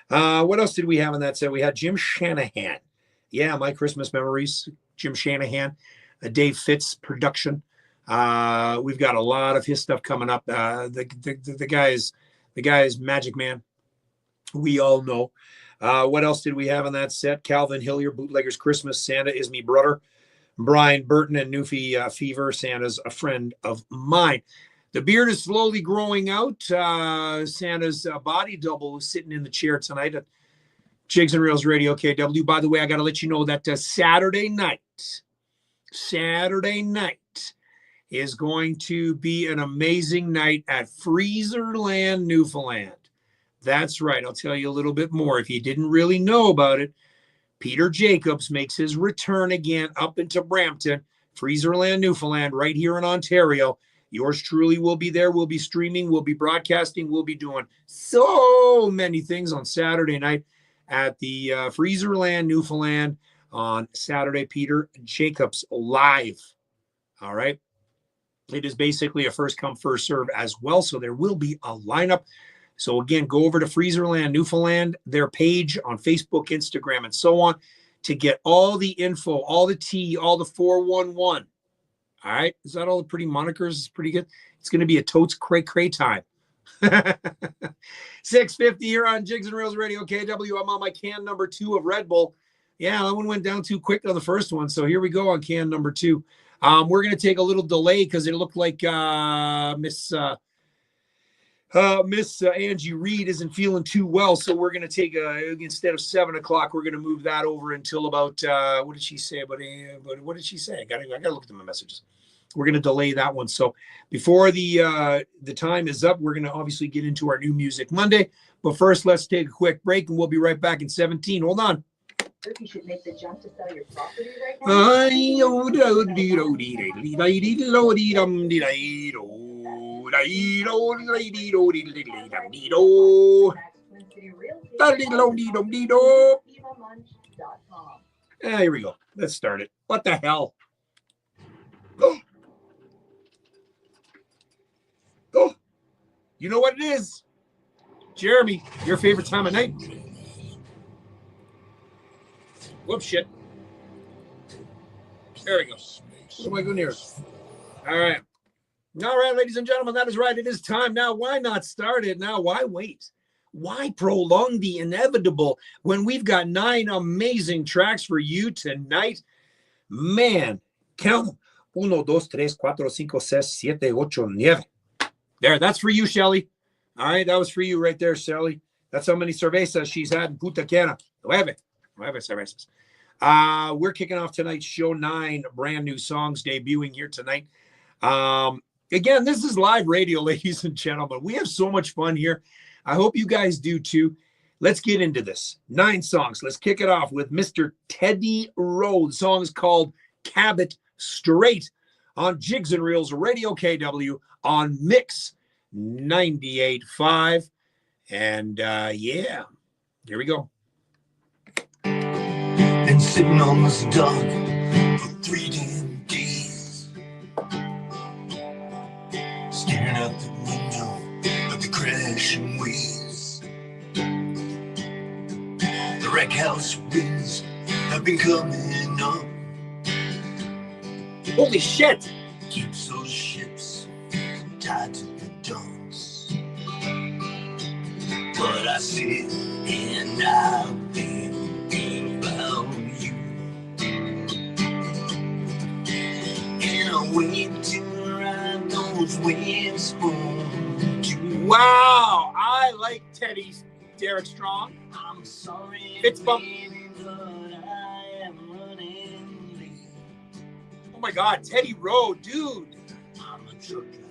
What else did we have in that set? We had Jim Shanahan. Yeah, my Christmas memories. Jim Shanahan, a Dave Fitz production. We've got a lot of his stuff coming up. The guy is Magic Man. We all know. What else did we have on that set? Calvin Hillier, Bootleggers Christmas, Santa Is Me Brother, Brian Burton and Newfie Fever, Santa's a Friend of Mine. The beard is slowly growing out. Santa's body double is sitting in the chair tonight. Jigs and Reels Radio KW. By the way, I got to let you know that Saturday night is going to be an amazing night at Freezerland, Newfoundland. That's right. I'll tell you a little bit more. If you didn't really know about it, Peter Jacobs makes his return again up into Brampton, Freezerland, Newfoundland, right here in Ontario. Yours truly will be there. We'll be streaming. We'll be broadcasting. We'll be doing so many things on Saturday night at the Freezerland, Newfoundland on Saturday. Peter Jacobs live. All right. It is basically a first come, first serve as well. So there will be a lineup. So again, go over to Freezerland, Newfoundland, their page on Facebook, Instagram, and so on to get all the info, all the tea, all the 411. All right. Is that all the pretty monikers? It's pretty good. It's going to be a totes cray time. 6:50 here on Jigs and Reels Radio KW. I'm on my can number 2 of Red Bull. Yeah, that one went down too quick to the first one. So here we go on can number 2. We're going to take a little delay because it looked like Miss Angie Reid isn't feeling too well. So we're going to take instead of 7 o'clock, we're going to move that over until about, what did she say? But what did she say? I got to look at my messages. We're going to delay that one. So before the time is up, we're going to obviously get into our new music Monday. But first, let's take a quick break and we'll be right back in 17. Hold on. You should make the jump to sell your property right now. Here we go. Let's start it. What the hell? Oh, you know what it is? Jeremy, your favorite time of night? Whoops, shit. There we go. What am I doing here? All right, ladies and gentlemen, that is right. It is time now. Why not start it now? Why wait? Why prolong the inevitable when we've got 9 amazing tracks for you tonight? Man, count them. 1, 2, 3, 4, 5, 6, 7, 8, 9. There, that's for you, Shelly. All right, that was for you right there, Shelly. That's how many cervezas she's had in Punta Cana. 9 cervezas. We're kicking off tonight's show. 9 brand new songs debuting here tonight. Again, this is live radio, ladies and gentlemen. We have so much fun here. I hope you guys do too. Let's get into this. 9 songs. Let's kick it off with Mr. Teddy Road. The song is called Cabot Straight on Jigs and Reels Radio KW on Mix 98.5. And yeah, here we go. Been sitting on this dock for 3 damn days, staring out the window at the crashing waves. The wreck house winds have been coming up. Holy shit! Keeps those ships tied to the docks. But I sit and I think about you, and I wait to ride those waves home to. Wow, I like Teddy's Derek Strong. I'm sorry, It's bump. baby, but I am running late. Oh my God, Teddy Road, dude. I'm a truck driver,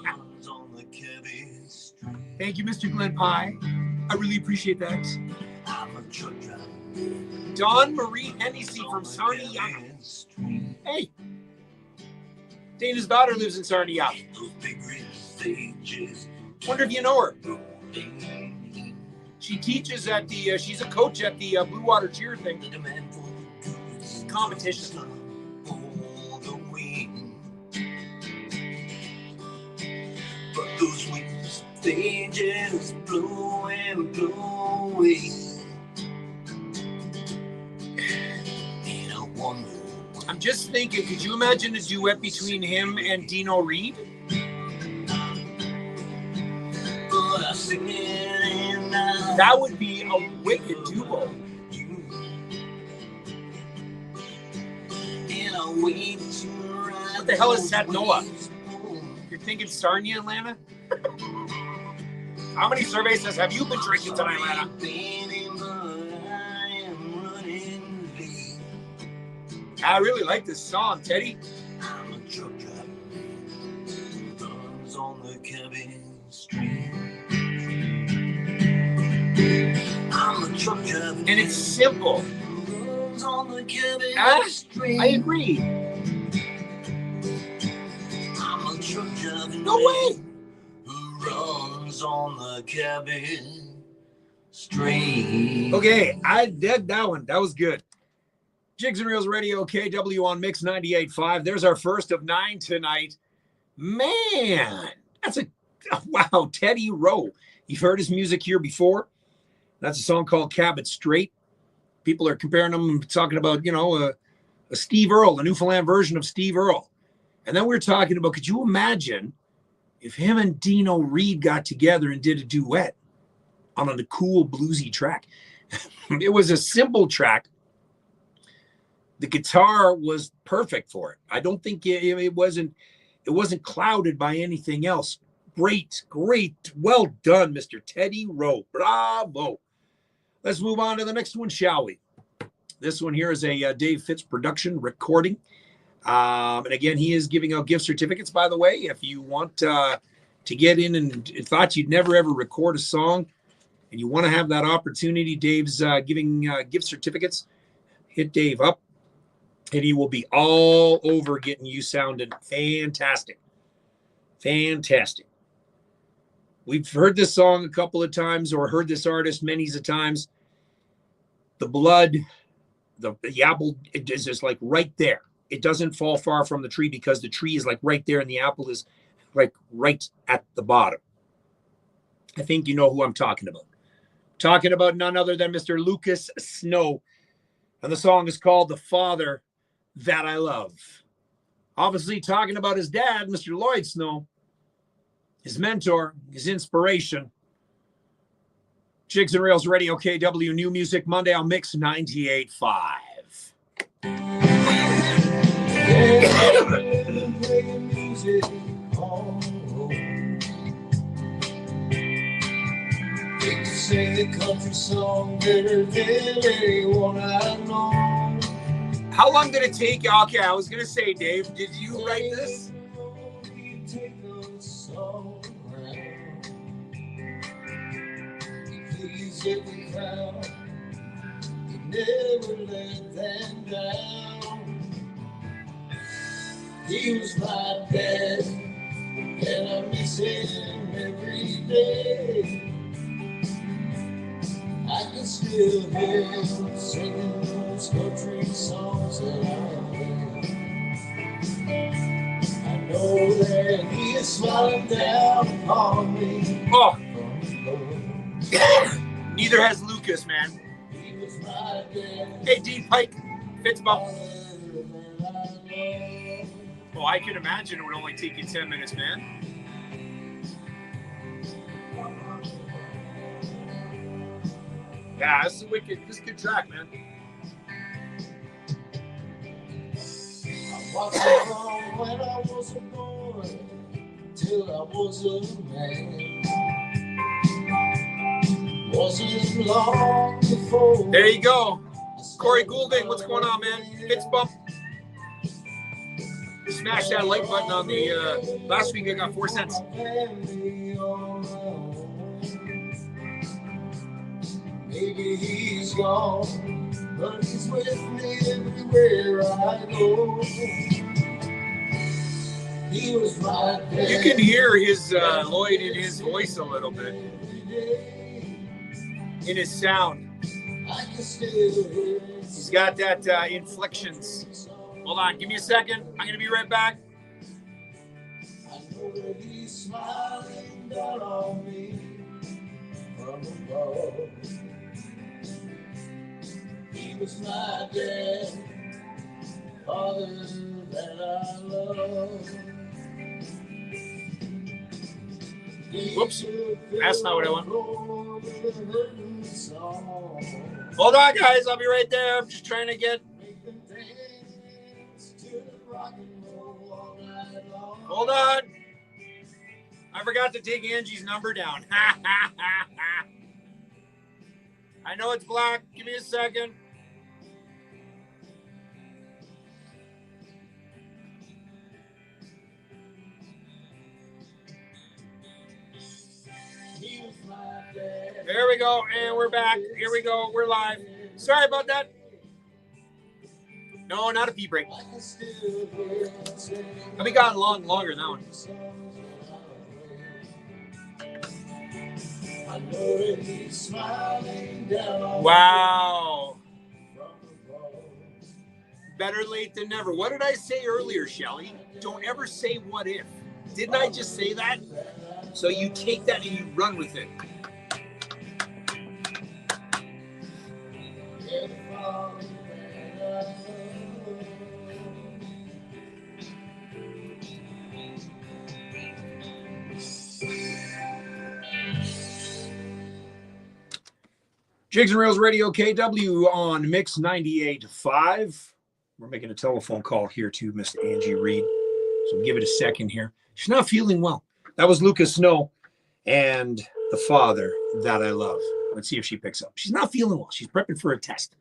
runs on the Cabot Street. Thank you, Mr. Glenn Pye. I really appreciate that. I'm a truck driver. Don Marie Hennessy from Sarnia. Hey. Dana's daughter lives in Sarnia. Those big red stages. Wonder if you know her. She teaches at the, she's a coach at the Blue Water Cheer thing. The demand for goods Competition. all the wind. But those winds, they just blow and blow away. And I wonder. I'm just thinking, could you imagine a duet between him and Dino Reed? That would be a wicked duo. What the hell is Satnoa? You're thinking Sarnia, Atlanta? How many cervezas have you been drinking tonight, Lana? I really like this song, Teddy. I'm a truck driver, guns on the cabin street. I'm a truck driver, And it's simple. guns on the cabin street. I agree. I'm a truck driver, No way. who runs on the cabin street. Okay, I did that one. That was good. Jigs and Reels Radio, KW on Mix 98.5. There's our first of 9 tonight. Man, that's wow, Teddy Rowe. You've heard his music here before. That's a song called Cabot Straight. People are comparing him, talking about, a Steve Earle, a Newfoundland version of Steve Earle. And then we're talking about, could you imagine if him and Dino Reid got together and did a duet on a cool bluesy track? It was a simple track. The guitar was perfect for it. I don't think it wasn't clouded by anything else. Great. Well done, Mr. Teddy Rowe. Bravo. Let's move on to the next one, shall we? This one here is a Dave Fitz production recording. And again, he is giving out gift certificates, by the way. If you want to get in and thought you'd never, ever record a song and you want to have that opportunity, Dave's giving gift certificates. Hit Dave up. And he will be all over getting you sounding fantastic. Fantastic. We've heard this song a couple of times or heard this artist many a times. The blood, the apple, it is just like right there. It doesn't fall far from the tree because the tree is like right there and the apple is like right at the bottom. I think you know who I'm talking about. Talking about none other than Mr. Lucas Snow. And the song is called The Father That I Love. Obviously talking about his dad, Mr. Lloyd Snow, his mentor, his inspiration. Jigs and Reels Radio, KW New Music, Monday on Mix 98.5. Playing music all over. They can sing the country song better than anyone I know. How long did it take you? Okay, I was going to say, Dave, did you write this? Please every crowd, you never let them down. He was my dad, and I miss him every day. I can still hear him singing those country songs that I heard. I know that he is smiling down upon me. Oh. Neither has Lucas, man. He was my dad. Hey, Dean Pike, Fitzbump. Oh, I can imagine it would only take you 10 minutes, man. Yeah, this is a good track, man. I watched it from when I was a boy till I was a man. Wasn't long before. There you go. Corey Goulding, what's going on, man? Fitzbump. Smash that like button on the last week. I got 4 cents. Maybe he's gone, but he's with me everywhere I go. He was my dad. You can hear his Lloyd in his voice a little bit, in his sound. He's got that inflections. Hold on, give me a second. I'm gonna be right back. I know that he's smiling down on me from above. He was my dad, father that I love. Whoops, that's not what I want. Hold on, guys, I'll be right there. I'm just trying to get. Hold on. I forgot to take Angie's number down. I know it's black. Give me a second. There we go, and we're back. Here we go. We're live. Sorry about that. No, not a pee break. I'll be gone longer than that one. Wow. Better late than never. What did I say earlier, Shelly? Don't ever say what if. Didn't I just say that? So you take that and you run with it. Jigs and Reels Radio KW on Mix 98.5. We're making a telephone call here to Miss Angie Reid. So give it a second here. She's not feeling well. That was Lucas Snow and The Father That I Love. Let's see if she picks up. She's not feeling well. She's prepping for a test.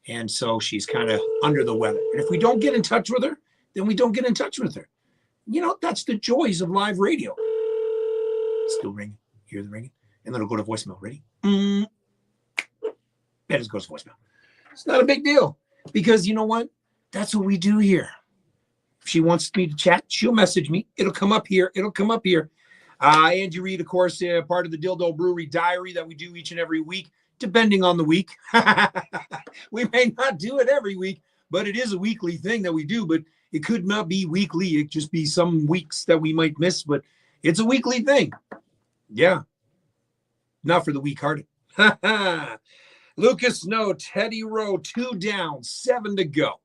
And so she's kind of under the weather. And if we don't get in touch with her, then we don't get in touch with her. You know, that's the joys of live radio. Still ringing. Hear the ringing? And then it'll go to voicemail. Ready? That just goes to voicemail. It's not a big deal. Because you know what? That's what we do here. If she wants me to chat, she'll message me. It'll come up here. Angie Reid, of course, part of the Dildo Brewery diary that we do each and every week, depending on the week. We may not do it every week, but it is a weekly thing that we do. But it could not be weekly. It could just be some weeks that we might miss, but it's a weekly thing. Yeah. Not for the weak-hearted. Lucas Snow, Teddy Rowe, 2 down, 7 to go.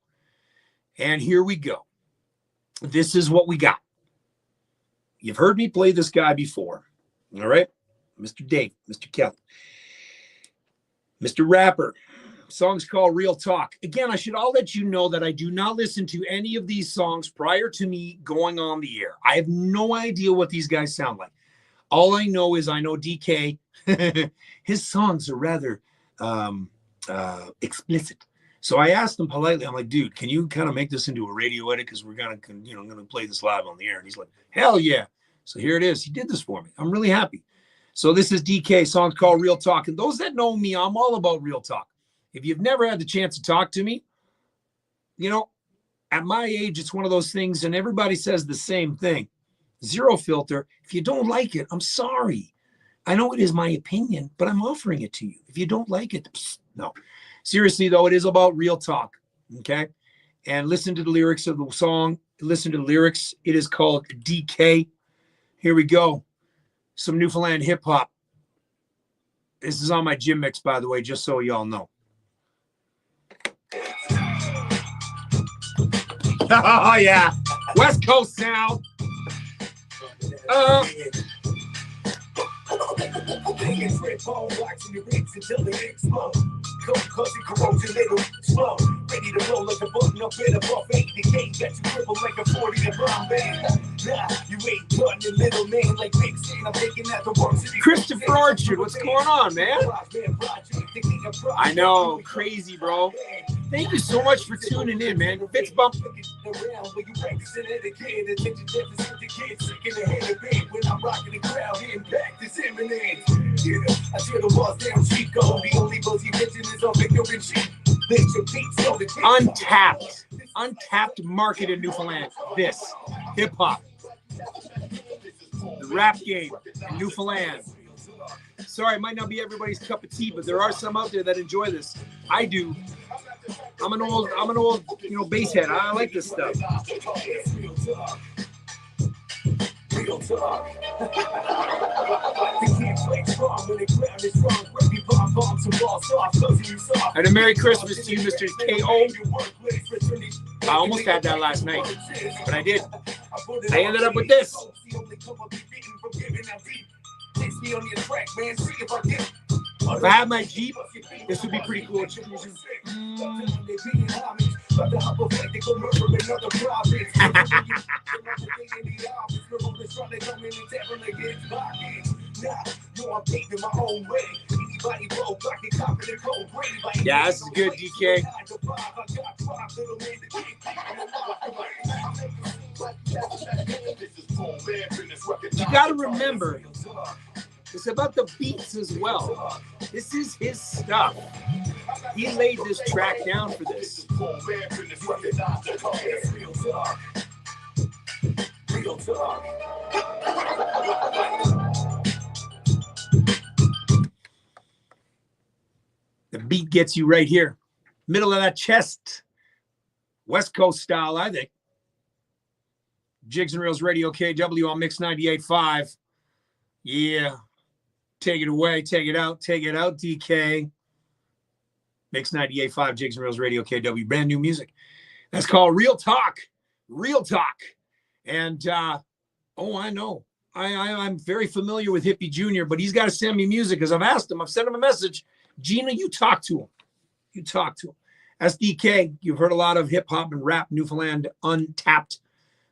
And here we go. This is what we got. You've heard me play this guy before. All right? Mr. Dave, Mr. Kelly. Mr. Rapper. Song's called Real Talk. Again, I should all let you know that I do not listen to any of these songs prior to me going on the air. I have no idea what these guys sound like. All I know is I know DK. His songs are rather explicit. So I asked him politely, I'm like, dude, can you kind of make this into a radio edit? Because we're going to play this live on the air. And he's like, hell yeah. So here it is. He did this for me. I'm really happy. So this is DK, song called Real Talk. And those that know me, I'm all about real talk. If you've never had the chance to talk to me, you know, at my age, it's one of those things, and everybody says the same thing. Zero filter. If you don't like it, I'm sorry. I know it is my opinion, but I'm offering it to you. If you don't like it, no. Seriously, though, it is about real talk, okay? And listen to the lyrics of the song. Listen to the lyrics. It is called DK. Here we go. Some Newfoundland hip-hop. This is on my gym mix, by the way, just so y'all know. Oh, yeah. West Coast sound. Cause it corrodes a little slow. Ready to roll like a button up in above 80K. Got you cripple like a 40 to brown band. Nah, you ain't putting the middle man like Big Stan. I'm taking out the work. Christopher Archer, what's going on, man? I know, crazy, bro. Thank you so much for tuning in, man. Fitz bump. Untapped market in Newfoundland. This hip hop, the rap game in Newfoundland. Sorry, it might not be everybody's cup of tea, but there are some out there that enjoy this. I do. I'm an old, bass head. I like this stuff. Real talk. And a Merry Christmas to you, Mr. K.O. I almost had that last night, but I did. I ended up with this. If I had my Jeep, this would be pretty cool. About to hop a flight to go murder another province. Yeah, this is good, DK. You got to remember, it's about the beats as well. This is his stuff. He laid this track down for this. Real talk. The beat gets you right here. Middle of that chest. West Coast style, I think. Jigs and Reels Radio KW on Mix 98.5. Yeah. Take it away. Take it out. Take it out, DK. Mix 98.5, Jigs and Reels Radio KW. Brand new music. That's called Real Talk. Real Talk. And, I know. I'm very familiar with Hippie Jr., but he's got to send me music because I've asked him. I've sent him a message. Gina, you talk to him. You talk to him. SDK, you've heard a lot of hip-hop and rap, Newfoundland, untapped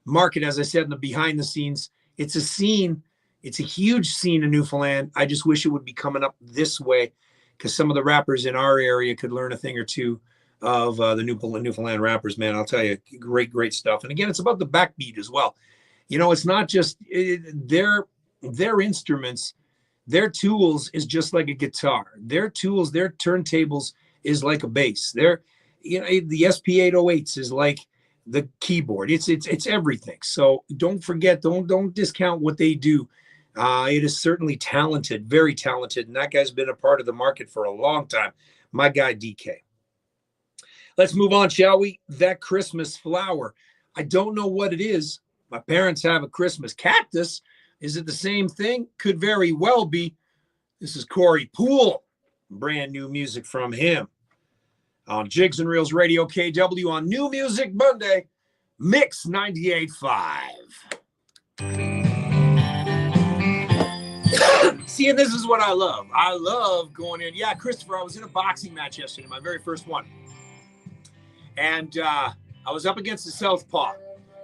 market, as I said, in the behind the scenes. It's a scene. It's a huge scene in Newfoundland. I just wish it would be coming up this way because some of the rappers in our area could learn a thing or two of the Newfoundland rappers, man. I'll tell you, great stuff. And again, it's about the backbeat as well. You know, it's not just their instruments, their tools is just like a guitar. Their tools, their turntables is like a bass. The SP808s is like the keyboard. It's everything. So don't forget, don't discount what they do. It is certainly talented, very talented, and that guy's been a part of the market for a long time. My guy DK. Let's move on, shall we? That Christmas flower. I don't know what it is. My parents have a Christmas cactus. Is it the same thing? Could very well be. This is Corey Poole. Brand new music from him on Jigs and Reels Radio KW on New Music Monday, Mix 98.5. See, and this is what I love. I love going in. Yeah, Christopher, I was in a boxing match yesterday, my very first one. And I was up against the southpaw.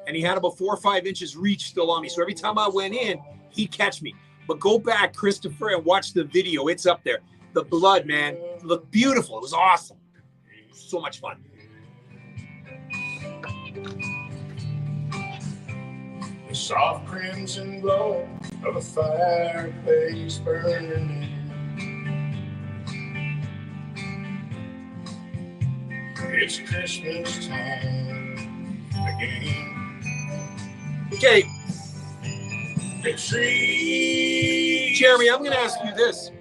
And he had about 4 or 5 inches reach still on me. So every time I went in, he'd catch me. But go back, Christopher, and watch the video. It's up there. The blood, man, looked beautiful. It was awesome. So much fun. The soft crimson glow of a fireplace burning. It's Christmas time again. Okay. The tree. Jeremy, I'm going to ask you this.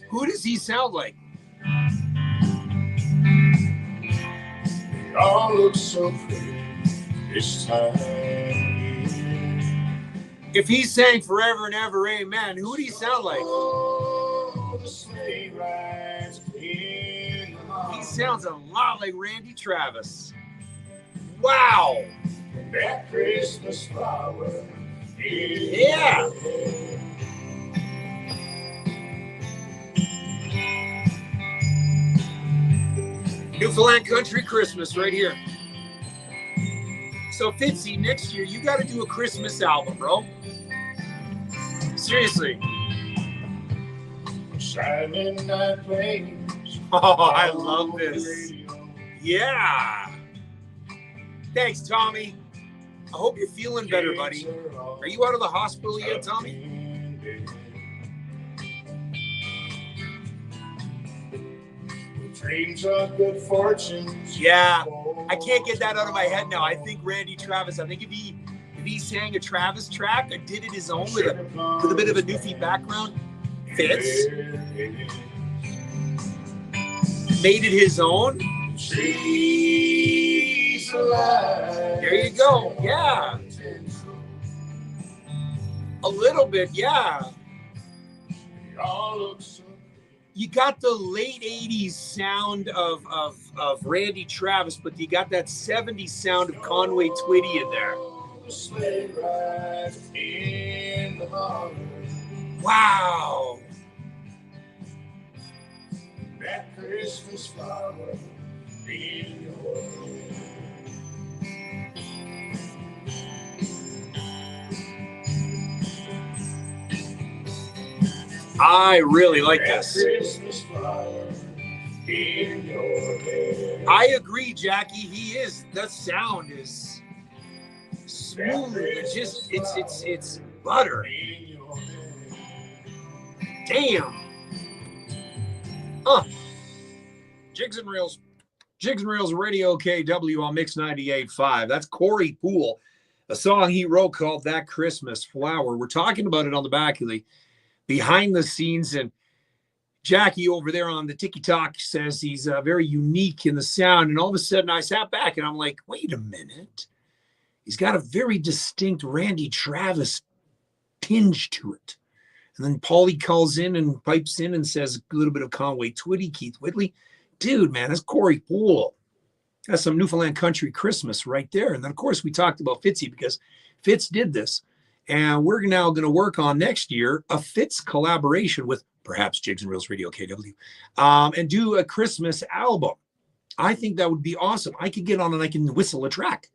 Who does he sound like? They all look so pretty this time. If he sang Forever and Ever, Amen, who would he sound like? Oh, the sleigh rides in the morning. He sounds a lot like Randy Travis. Wow. That Christmas flower. Yeah. Newfoundland Country Christmas right here. So Fitzy, next year you got to do a Christmas album, bro. Seriously. Silent night plays. Oh, I love this. Yeah. Thanks, Tommy. I hope you're feeling better, buddy. Are you out of the hospital yet, Tommy? Dreams of good fortunes. Yeah. I can't get that out of my head now. I think Randy Travis, I think if he sang a Travis track or did it his own with a bit of a Newfie background, fits. Made it his own. There you go. Yeah. A little bit, yeah. You got the late 80s sound of Randy Travis, but you got that 70s sound of Conway Twitty in there. Wow. That Christmas flower in your bed. I really like this. Christmas flower in your bed. I agree, Jackie. He is. The sound is smooth. It's just it's butter. In your bed. Damn. Jigs and Reels Radio KW on Mix 98.5. That's Corey Poole, a song he wrote called That Christmas Flower. We're talking about it on the back of the behind the scenes, and Jackie over there on the TikTok says he's very unique in the sound. And all of a sudden I sat back and I'm like, wait a minute. He's got a very distinct Randy Travis tinge to it. And then Paulie calls in and pipes in and says a little bit of Conway Twitty, Keith Whitley. Dude, man, that's Corey Poole. That's some Newfoundland country Christmas right there. And then, of course, we talked about Fitzy because Fitz did this. And we're now going to work on next year a Fitz collaboration with perhaps Jigs and Reels Radio KW and do a Christmas album. I think that would be awesome. I could get on and I can whistle a track.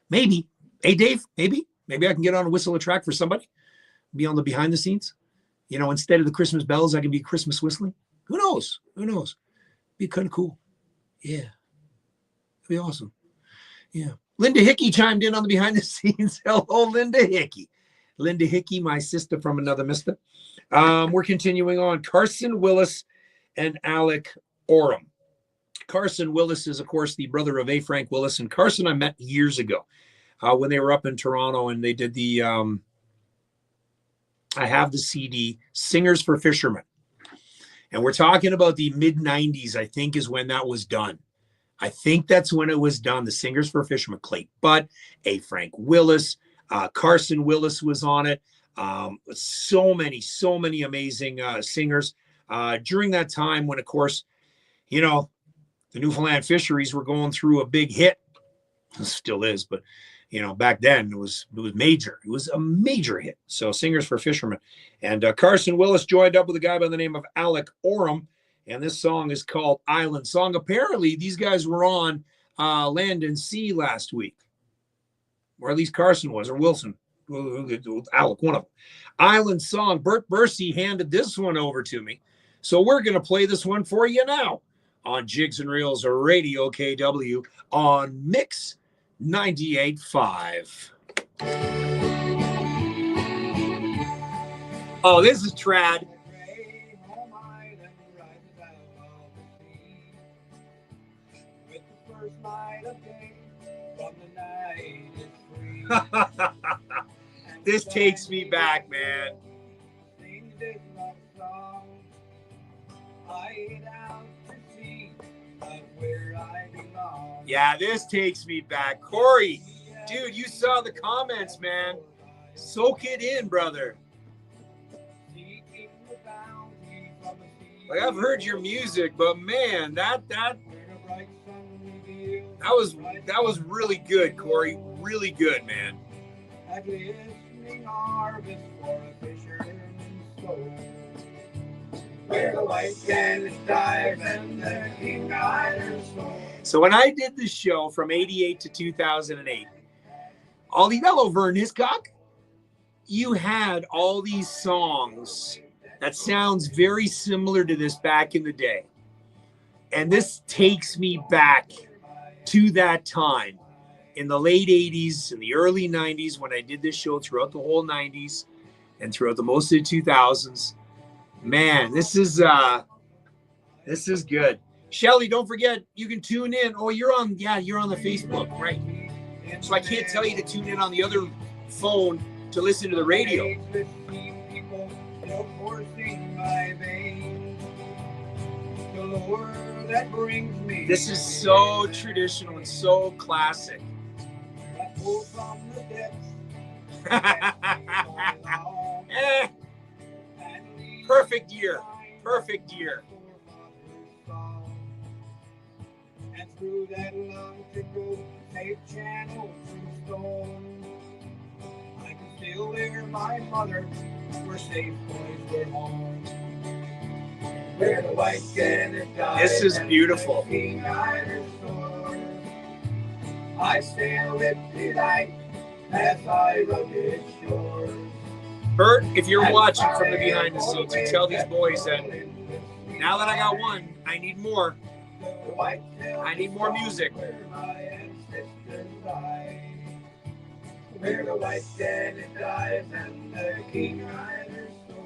Maybe. Hey, Dave, maybe I can get on and whistle a track for somebody. Be on the behind the scenes. You know, instead of the Christmas bells, I can be Christmas whistling. Who knows? Be kind of cool. Yeah. It'd be awesome. Yeah. Linda Hickey chimed in on the behind the scenes. Hello, Linda Hickey. Linda Hickey, my sister from another mister. We're continuing on. Carson Willis and Alec Oram. Carson Willis is, of course, the brother of A. Frank Willis. And Carson I met years ago when they were up in Toronto and they did the, I have the CD, Singers for Fishermen. And we're talking about the mid-90s, I think, is when that was done. I think that's when it was done, the Singers for Fishermen. Clay Butt, A. Frank Willis, Carson Willis was on it. So many amazing singers. During that time when, of course, you know, the Newfoundland fisheries were going through a big hit. It still is, but, you know, back then it was major. It was a major hit. So Singers for Fishermen. And Carson Willis joined up with a guy by the name of Alec Oram. And this song is called Island Song. Apparently, these guys were on Land and Sea last week. Or at least Carson was, or Wilson. Alec, one of them. Island Song. Bert Bursey handed this one over to me. So we're going to play this one for you now on Jigs and Reels Radio KW on Mix 98.5. Oh, this is trad. This takes me back, man. Yeah, this takes me back. Corey, dude, you saw the comments, man. Soak it in, brother. Like, I've heard your music, but man, that was really good, Corey. Really good, man. So when I did this show from 88 to 2008, all the Yellow Vern Hiscock, you had all these songs that sounds very similar to this back in the day. And this takes me back to that time in the late 80s and the early 90s when I did this show throughout the whole 90s and throughout the most of the 2000s. Man, this is good. Shelly, don't forget, you can tune in. Oh, you're on the Facebook, right? So I can't tell you to tune in on the other phone to listen to the radio. This is so traditional and so classic. Perfect year. Perfect year. And through that long safe channel through storm, I can still hear my mother. We're safe, boys, we're home. Where the white Janet died. This is beautiful. I sail with delight as I rub its shores. Bert, if you're watching from the behind the scenes, you tell these boys that now that I got one, I need more. I need more music. Where my ancestors lie, where the white Janet dies and the King Rider's sword.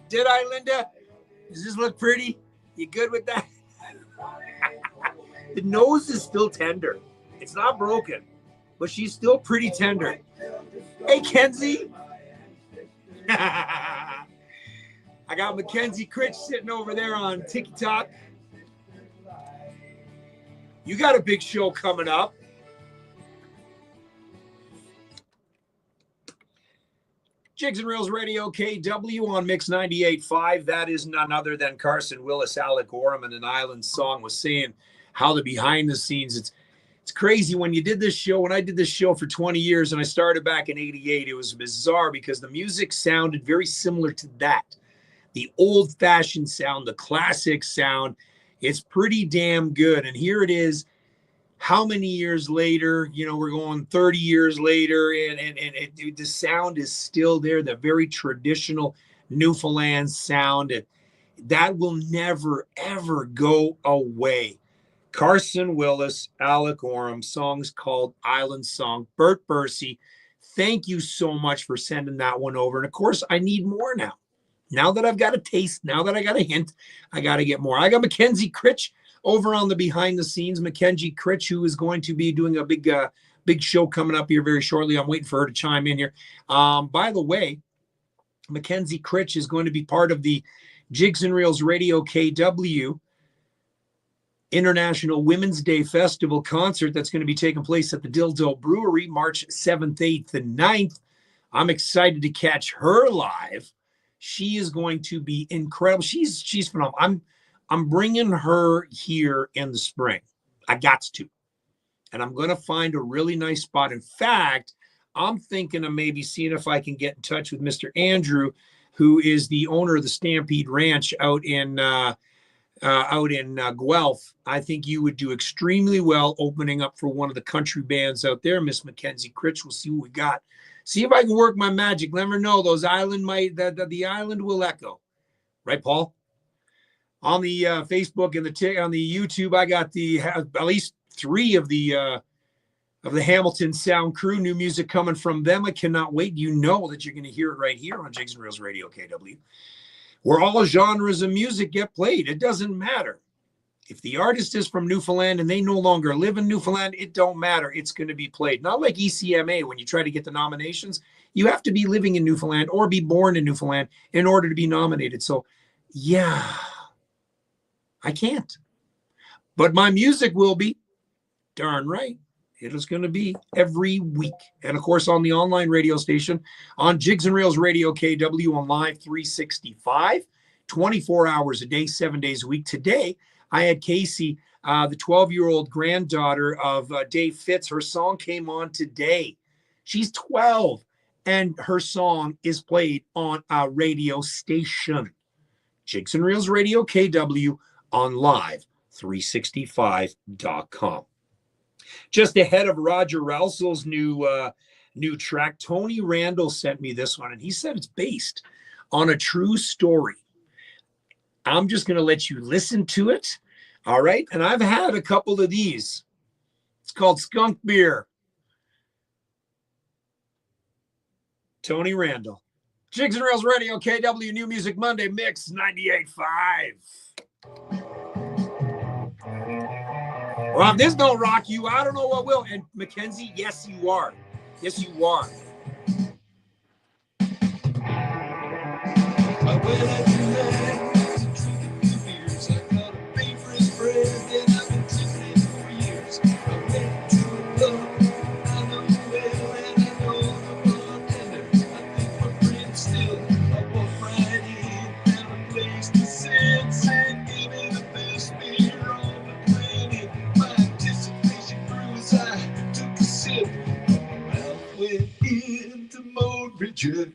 Did I, Linda? Does this look pretty? You good with that? The nose is still tender. It's not broken, but she's still pretty tender. Hey, Kenzie. I got Mackenzie Critch sitting over there on TikTok. You got a big show coming up. Jigs and Reels Radio, KW on Mix 98.5. That is none other than Carson Willis, Alec Oram, and an Island Song was saying how the behind the scenes. It's crazy when you did this show. When I did this show for 20 years and I started back in 88, it was bizarre because the music sounded very similar to that. The old-fashioned sound, the classic sound. It's pretty damn good. And here it is. How many years later, we're going 30 years later, and the sound is still there, the very traditional Newfoundland sound. That will never, ever go away. Carson Willis, Alec Oram, songs called Island Song. Bert Bursey, thank you so much for sending that one over. And, of course, I need more now. Now that I've got a taste, now that I got a hint, I got to get more. I got Mackenzie Critch over on the behind the scenes. Mackenzie Critch, who is going to be doing a big show coming up here very shortly. I'm waiting for her to chime in here. By the way, Mackenzie Critch is going to be part of the Jigs and Reels Radio KW International Women's Day Festival concert that's going to be taking place at the Dildo Brewery March 7th, 8th, and 9th. I'm excited to catch her live. She is going to be incredible. She's phenomenal. I'm bringing her here in the spring. I got to. And I'm going to find a really nice spot. In fact, I'm thinking of maybe seeing if I can get in touch with Mr. Andrew, who is the owner of the Stampede Ranch out in Guelph. I think you would do extremely well opening up for one of the country bands out there. Miss Mackenzie Critch, we'll see what we got. See if I can work my magic. Never know. Those island the island will echo. Right, Paul? On the Facebook and on the YouTube, I got at least 3 of the Hamilton Sound crew. New music coming from them. I cannot wait. You know that you're going to hear it right here on Jigs and Reels Radio KW, where all genres of music get played. It doesn't matter. If the artist is from Newfoundland and they no longer live in Newfoundland, it don't matter. It's going to be played. Not like ECMA when you try to get the nominations. You have to be living in Newfoundland or be born in Newfoundland in order to be nominated. So, yeah. I can't. But my music will be. Darn right. It is going to be every week. And, of course, on the online radio station, on Jigs and Reels Radio KW on Live 365, 24 hours a day, 7 days a week. Today, I had Casey, the 12-year-old granddaughter of Dave Fitz. Her song came on today. She's 12, and her song is played on a radio station. Jigs and Reels Radio KW on live365.com. Just ahead of Roger Ralsell's new track, Tony Randall sent me this one, and he said it's based on a true story. I'm just going to let you listen to it, all right? And I've had a couple of these. It's called Skunk Beer. Tony Randall. Jigs and Reels Radio, KW New Music Monday Mix 98.5. Well, if this don't rock you, I don't know what will. And Mackenzie, yes, you are. Yes, you are.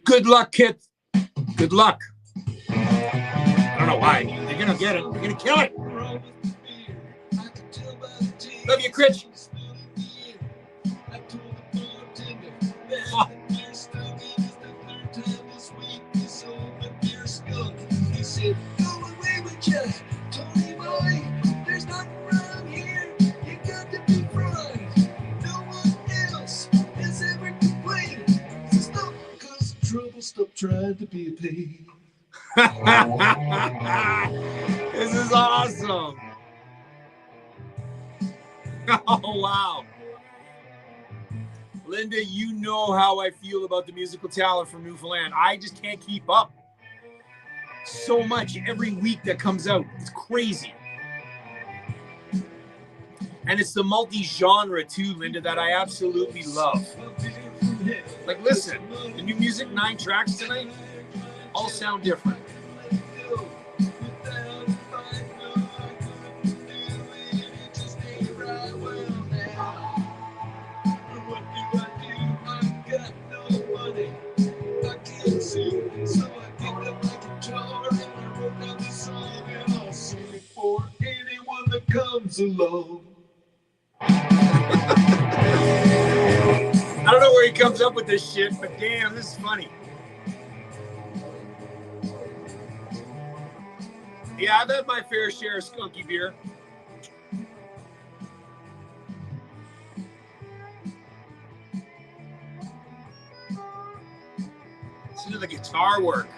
Good luck, kid. Good luck. I don't know why. You're going to get it. You're going to kill it. Love you, Critch. Oh. He said, go away with ya, Tony boy. There's nothing wrong here. You got to be right. No one else has ever complained. So stop, cause trouble, stop trying to be a pain. This is awesome. Oh, wow. Linda, you know how I feel about the musical talent from Newfoundland. I just can't keep up. So much every week that comes out. It's crazy. And it's the multi-genre too, Linda, that I absolutely love. Like, listen, the new music, 9 tracks tonight, all sound different. So I picked up my guitar and I wrote down this song, and I'll sing it for anyone that comes along. I don't know where he comes up with this shit, but damn, this is funny. Yeah, I've had my fair share of skunky beer. Listen to the guitar work.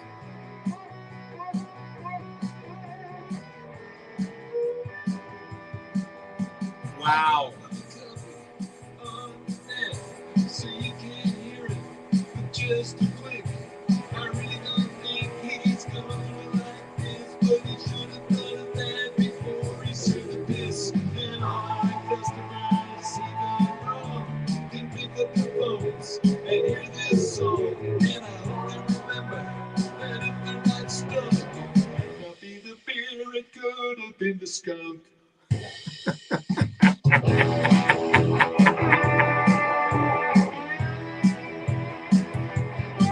Wow. So you can't hear it with just a click. I really don't think he's going to like this, but he should have thought of that before he said this. And all my customers see that wrong can pick up the phones and hear this song. And I hope they remember that if they're not stuck, it might not be the beer, it could have been the skunk.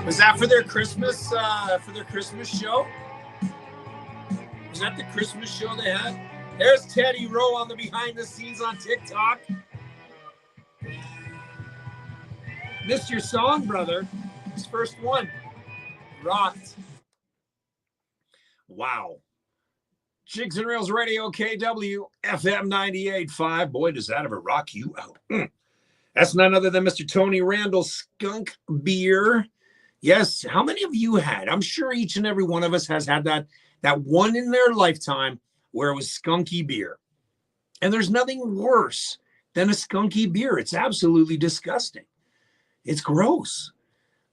Was that for their Christmas show? Was that the Christmas show they had? There's Teddy Rowe on the behind the scenes on TikTok. Missed your song, brother. His first one. Rocked. Wow. Jigs and Reels Radio, KW, FM 98.5. Boy, does that ever rock you out. That's none other than Mr. Tony Randall's Skunk Beer. Yes, how many of you had? I'm sure each and every one of us has had that one in their lifetime where it was skunky beer. And there's nothing worse than a skunky beer. It's absolutely disgusting. It's gross.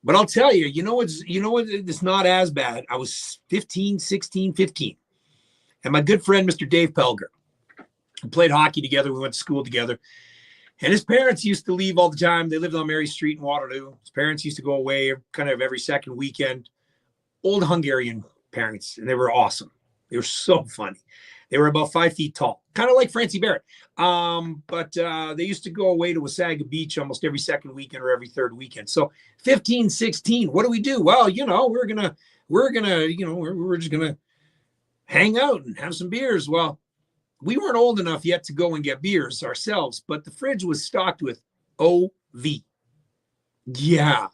But I'll tell you, you know what, it's not as bad. I was 15. And my good friend, Mr. Dave Pelger, we played hockey together. We went to school together. And his parents used to leave all the time. They lived on Mary Street in Waterloo. His parents used to go away kind of every second weekend. Old Hungarian parents, and they were awesome. They were so funny. They were about 5 feet tall, kind of like Francie Barrett. But they used to go away to Wasaga Beach almost every second weekend or every third weekend. So 15, 16, what do? Well, we're just gonna hang out and have some beers. Well, we weren't old enough yet to go and get beers ourselves, but the fridge was stocked with OV. Yeah.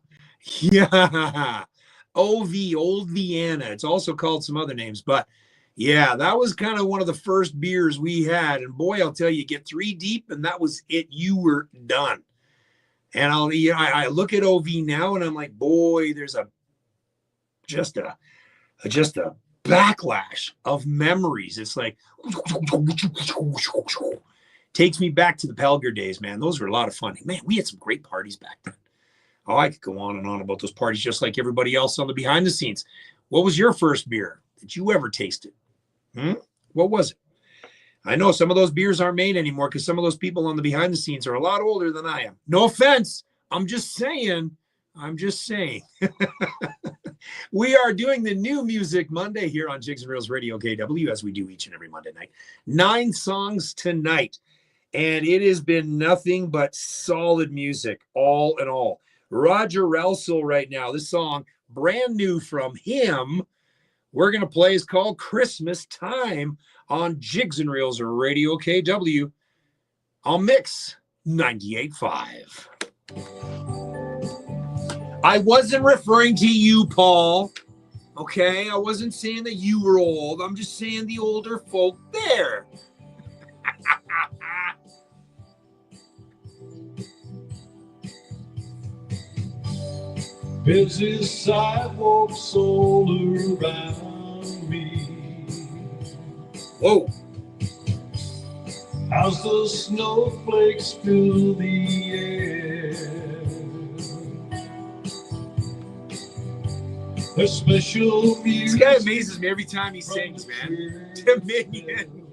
OV, Old Vienna. It's also called some other names, but yeah, that was kind of one of the first beers we had. And boy, I'll tell you, get 3 deep and that was it. You were done. And I look at OV now and I'm like, boy, there's just a backlash of memories. It's like takes me back to the Pelger days, man. Those were a lot of fun. Man, we had some great parties back then. Oh, I could go on and on about those parties just like everybody else on the behind the scenes. What was your first beer that you ever tasted? What was it? I know some of those beers aren't made anymore because some of those people on the behind the scenes are a lot older than I am. No offense. I'm just saying. We are doing the new music Monday here on Jigs and Reels Radio KW, as we do each and every Monday night. 9 songs tonight, and it has been nothing but solid music, all in all. Roger Relsel right now, this song, brand new from him, we're going to play is called Christmas Time on Jigs and Reels Radio KW. on Mix 98.5. I wasn't referring to you, Paul. Okay, I wasn't saying that you were old. I'm just saying the older folk there. Busy sidewalks all around me. Whoa. As the snowflakes fill the air, a special This music. guy amazes me every time he sings, man. Dominion.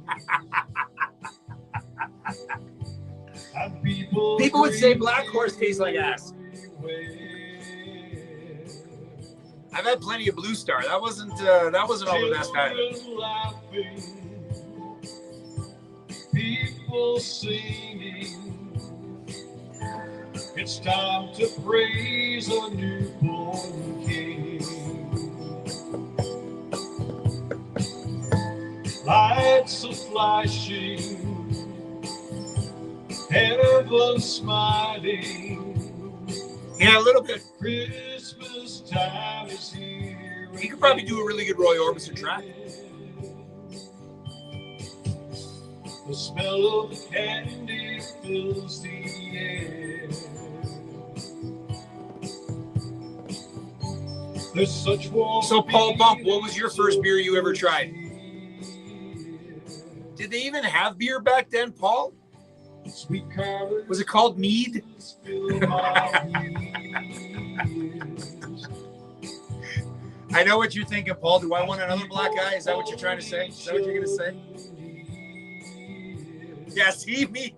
People would say Black Horse tastes like ass. I've had plenty of Blue Star. That wasn't all the best either. People singing, it's time to praise a newborn king. Lights are flashing, heaven smiling. Yeah, a little bit. Christmas time is here. He could probably do a really good Roy Orbison track. The smell of candy fills the air. There's such warm. So, Paul Bump, what was your first beer you ever tried? Did they even have beer back then, Paul? Was it called mead? I know what you're thinking, Paul. Do I want another black eye? Is that what you're trying to say? Is that what you're going to say? Yes, he, me.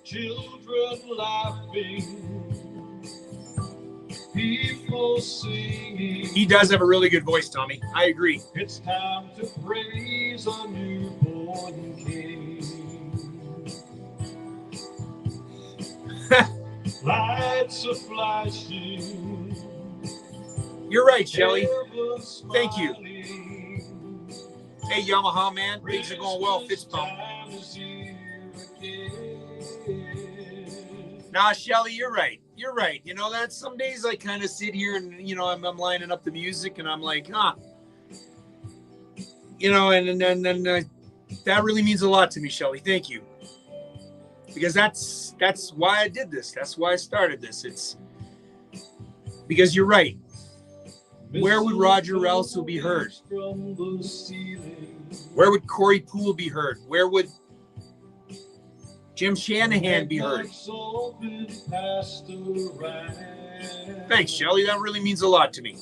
Children laughing, people singing. He does have a really good voice, Tommy. I agree. It's time to praise a newborn king. Lights are flashing. You're right, Shelly. Thank you. Hey, Yamaha, man. Things are going well. Fitz bump. Nah, Shelly, you're right. You're right. You know, that some days I kind of sit here and, you know, I'm lining up the music and I'm like, you know, and that really means a lot to me, Shelly. Thank you. Because that's why I did this. That's why I started this. It's because you're right. Where would Roger Russell be heard? Where would Corey Poole be heard? Where would Jim Shanahan be heard? Thanks, Shelly. That really means a lot to me.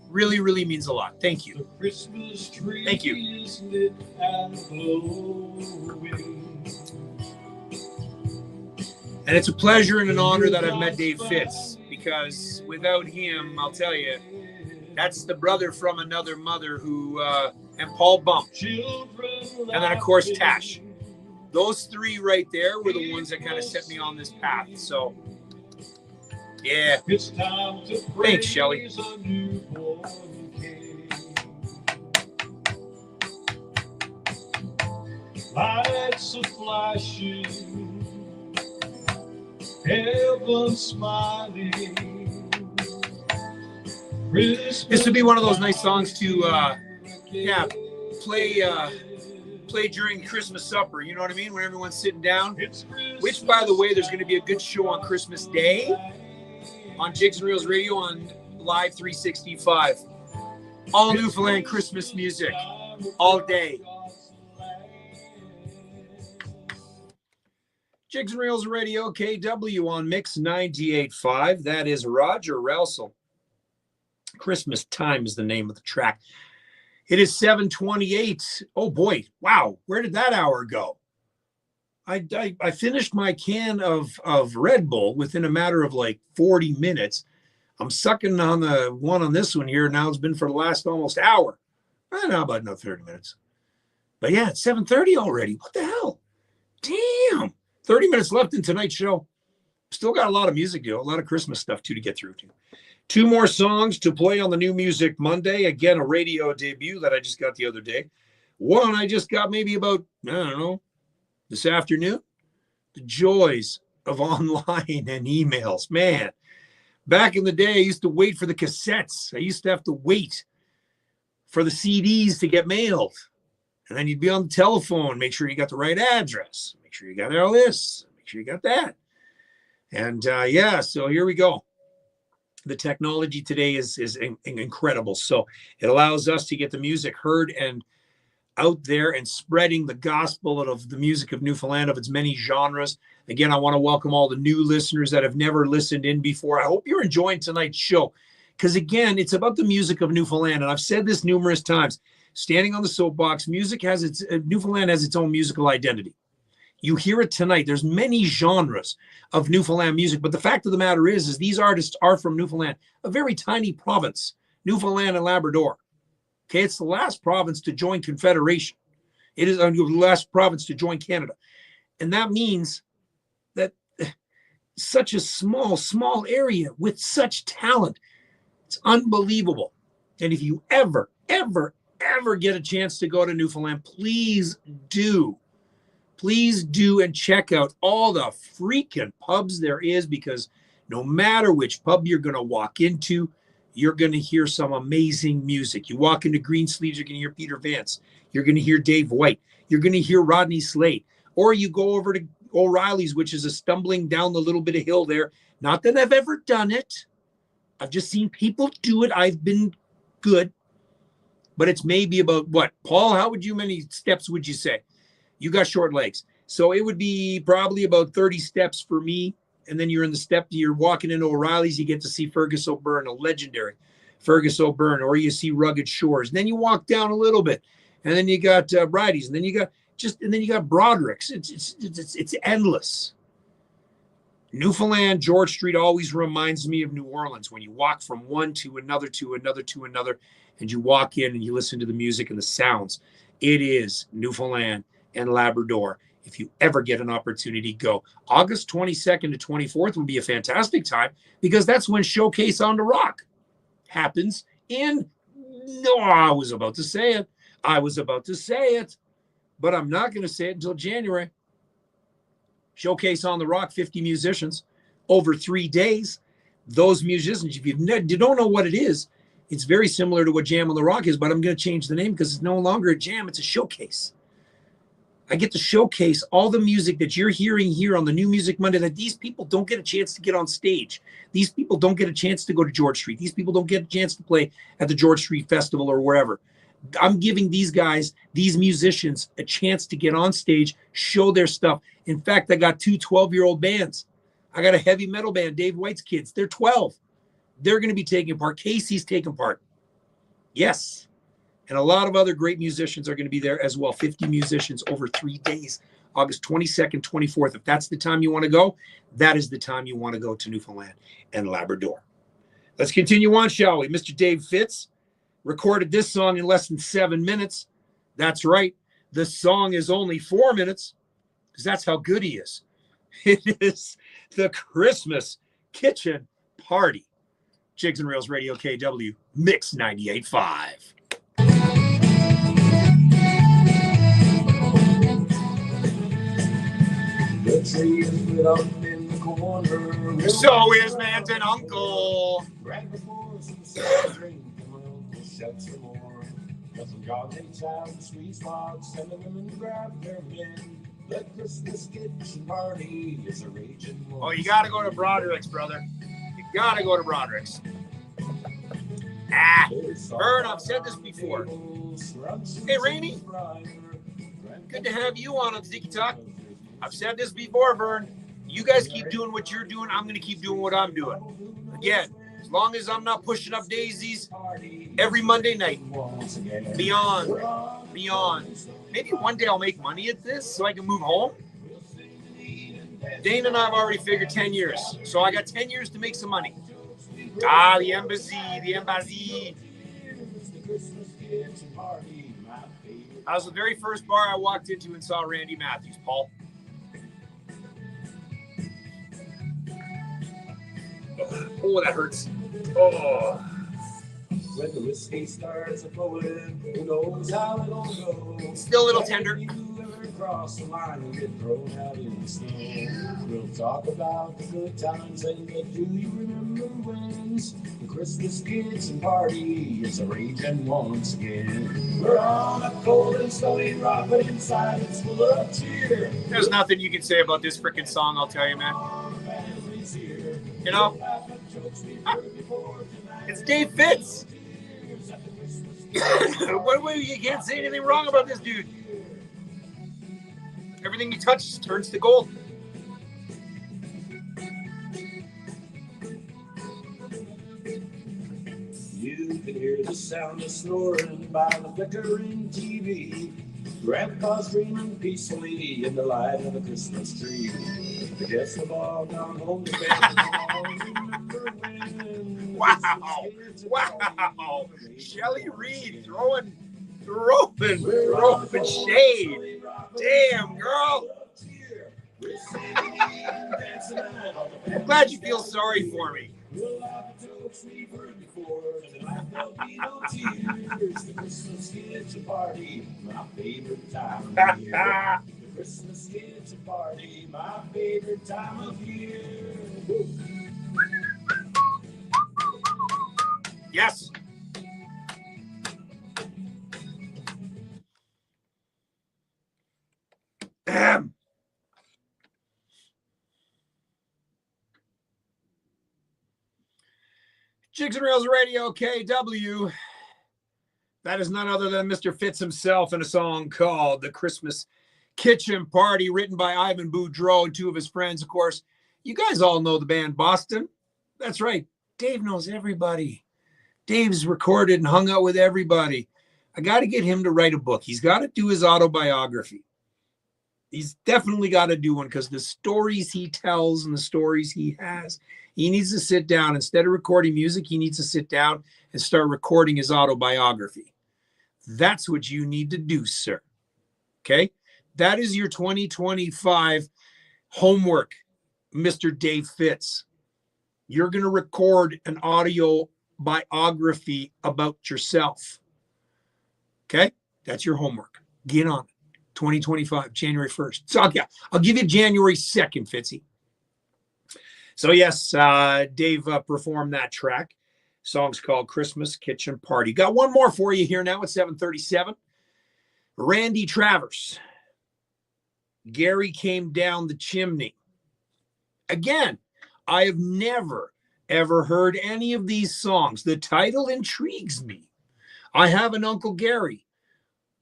Really, really means a lot. Thank you. Thank you. And it's a pleasure and an honor that I've met Dave Fitz, because without him, I'll tell you, that's the brother from another mother who, and Paul Bump. And then, of course, Tash. Those three right there were the ones that kind of set me on this path. So, yeah. Thanks, Shelly. Lights are flashing, heaven smiling. This would be one of those nice songs to, play during Christmas supper. You know what I mean? When everyone's sitting down. Which, by the way, there's going to be a good show on Christmas Day on Jigs and Reels Radio on Live 365. All Newfoundland Christmas music, all day. Jigs and Reels Radio, KW on Mix 98.5. That is Roger Russell. Christmas Time is the name of the track. It is 7:28. Oh boy, wow! Where did that hour go? I finished my can of Red Bull within a matter of like 40 minutes. I'm sucking on the one on this one here. Now it's been for the last almost hour. Now about another 30 minutes. But yeah, it's 7:30 already. What the hell? Damn! 30 minutes left in tonight's show. Still got a lot of music, a lot of Christmas stuff too to get through to. 2 more songs to play on the New Music Monday. Again, a radio debut that I just got the other day. One I just got maybe about, I don't know, this afternoon, the joys of online and emails. Man, back in the day, I used to wait for the cassettes. I used to have to wait for the CDs to get mailed. And then you'd be on the telephone, make sure you got the right address, make sure you got all this, make sure you got that. And so here we go. The technology today is incredible. So it allows us to get the music heard and out there and spreading the gospel of the music of Newfoundland, of its many genres. Again, I want to welcome all the new listeners that have never listened in before. I hope you're enjoying tonight's show, because again, it's about the music of Newfoundland. And I've said this numerous times, standing on the soapbox, Newfoundland has its own musical identity. You hear it tonight. There's many genres of Newfoundland music, but the fact of the matter is these artists are from Newfoundland, a very tiny province, Newfoundland and Labrador. Okay, it's the last province to join Confederation. It is the last province to join Canada. And that means that such a small area with such talent, it's unbelievable. And if you ever get a chance to go to Newfoundland, please do and check out all the freaking pubs there is, because no matter which pub you're going to walk into, you're going to hear some amazing music. You walk into Greensleeves, you're going to hear Peter Vance. You're going to hear Dave White. You're going to hear Rodney Slade. Or you go over to O'Reilly's, which is a stumbling down the little bit of hill there. Not that I've ever done it. I've just seen people do it. I've been good. But it's maybe about what? Paul, many steps would you say? You got short legs. So it would be probably about 30 steps for me. And then you're walking into O'Reilly's, you get to see Fergus O'Byrne, a legendary Fergus O'Byrne, or you see Rugged Shores. And then you walk down a little bit, and then you got Bridie's, and then you got Broderick's. It's endless. Newfoundland, George Street always reminds me of New Orleans when you walk from one to another, and you walk in and you listen to the music and the sounds. It is Newfoundland and Labrador. If you ever get an opportunity, go. August 22nd to 24th would be a fantastic time, because that's when Showcase on the Rock happens I was about to say it, but I'm not going to say it until January. Showcase on the Rock, 50 musicians over 3 days. Those musicians, if you don't know what it is, it's very similar to what Jam on the Rock is, but I'm going to change the name because it's no longer a jam, it's a showcase. I get to showcase all the music that you're hearing here on the New Music Monday that these people don't get a chance to get on stage. These people don't get a chance to go to George Street. These people don't get a chance to play at the George Street Festival or wherever. I'm giving these guys, these musicians, a chance to get on stage, show their stuff. In fact, I got 2 12-year-old bands. I got a heavy metal band, Dave White's kids. They're 12. They're going to be taking part. Casey's taking part. Yes. And a lot of other great musicians are going to be there as well. 50 musicians over 3 days, August 22nd, 24th. If that's the time you want to go, that is the time you want to go to Newfoundland and Labrador. Let's continue on, shall we? Mr. Dave Fitz recorded this song in less than 7 minutes. That's right. The song is only 4 minutes, because that's how good he is. It is the Christmas Kitchen Party. Jigs and Rails Radio KW, Mix 98.5. The tree is lit up in the corner. So is my aunt and uncle. Grab the boys and some drink, and my uncle shuts some more. Got some godly child in sweet spots, and the women grab their men. The Christmas Kitchen Party is a raging. Oh, you got to go to Broderick's, brother. You got to go to Broderick's. Vern, I've said this before. Hey, Rainey. Good to have you on Tiki Talk. I've said this before, Vern. You guys keep doing what you're doing. I'm going to keep doing what I'm doing. Again, as long as I'm not pushing up daisies every Monday night. Beyond. Maybe one day I'll make money at this so I can move home. Dane and I have already figured 10 years. So I got 10 years to make some money. The embassy. That was the very first bar I walked into and saw Randy Matthews, Paul. Oh, that hurts. Oh. When the whiskey starts flowing, who knows how it'll go. Still a little tender. cross the line and get thrown out in the snow. We'll talk about the good times and the do you remember when's the Christmas kids and party is a raging once again. We're on a cold and snowy rock, but inside it's full of cheer. There's nothing you can say about this freaking song, I'll tell you, man. You know, it's Dave Fitz. You can't say anything wrong about this dude. Everything he touches turns to gold. You can hear the sound of snoring by the flickering TV. Grandpa's dreaming peacefully in the light of a Christmas tree. The guests have all gone home to bed. Wow. Shelly Reid throwing shade. Damn, girl. I'm glad you feel sorry for me. The Christmas kitchen party, my favorite time of year. The Christmas kitchen party, my favorite time of year. Yes. Jigs and Reels Radio, KW. That is none other than Mr. Fitz himself in a song called The Christmas Kitchen Party, written by Ivan Boudreau and two of his friends, of course. You guys all know the band Boston. That's right. Dave knows everybody. Dave's recorded and hung out with everybody. I got to get him to write a book. He's got to do his autobiography. He's definitely got to do one because the stories he tells and the stories he has, he needs to sit down. Instead of recording music, he needs to sit down and start recording his autobiography. That's what you need to do, sir. Okay? That is your 2025 homework, Mr. Dave Fitz. You're going to record an audio biography about yourself. Okay? That's your homework. Get on it. 2025, January 1st. So I'll give you January 2nd, Fitzy. So yes, Dave performed that track. Song's called Christmas Kitchen Party. Got one more for you here now at 7:37. Randy Travers. Gary came down the chimney. Again, I have never, ever heard any of these songs. The title intrigues me. I have an Uncle Gary.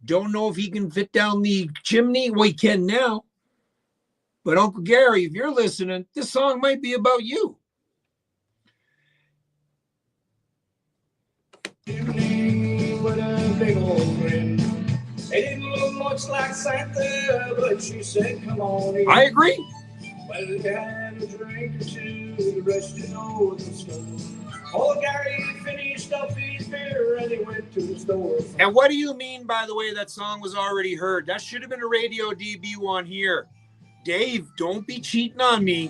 Don't know if he can fit down the chimney. Well, he can now. But Uncle Gary, if you're listening, this song might be about you. With a big old grin. It didn't look much like Santa, but she said, come on in. I agree. Well, you had a drink or two, the rest you know the story. Old Gary finished up his beer and he went to the store. And what do you mean, by the way, that song was already heard? That should have been a Radio DB one here. Dave, don't be cheating on me.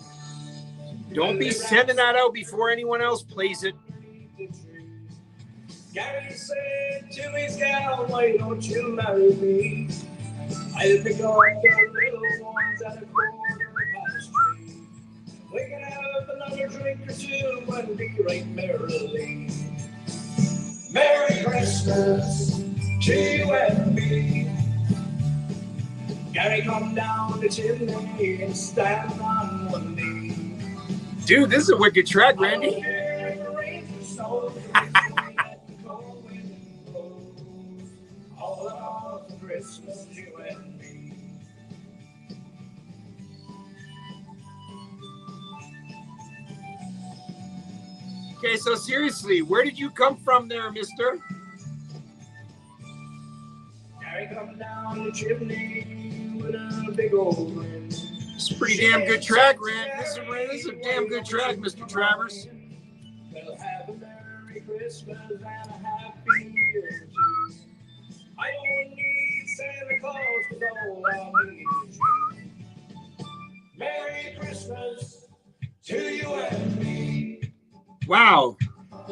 Don't be sending that out before anyone else plays it. Gary said to his gal, why don't you marry me? I'll pick up the little ones at a corner by the street. We can have another drink or two and be right merrily. Merry Christmas to you and me. Gary, come down the chimney and stand on one knee. Dude, this is a wicked track, Randy. Christmas, you and me. Okay, so seriously, where did you come from there, mister? Gary, come down the chimney with a big old wind. It's a pretty damn good track, Rand. This is a damn good track, Mr. Travers. Well, have a Merry Christmas and a Happy Year too. I don't need Santa Claus, cause all I need is you. Merry Christmas to you and me. Wow.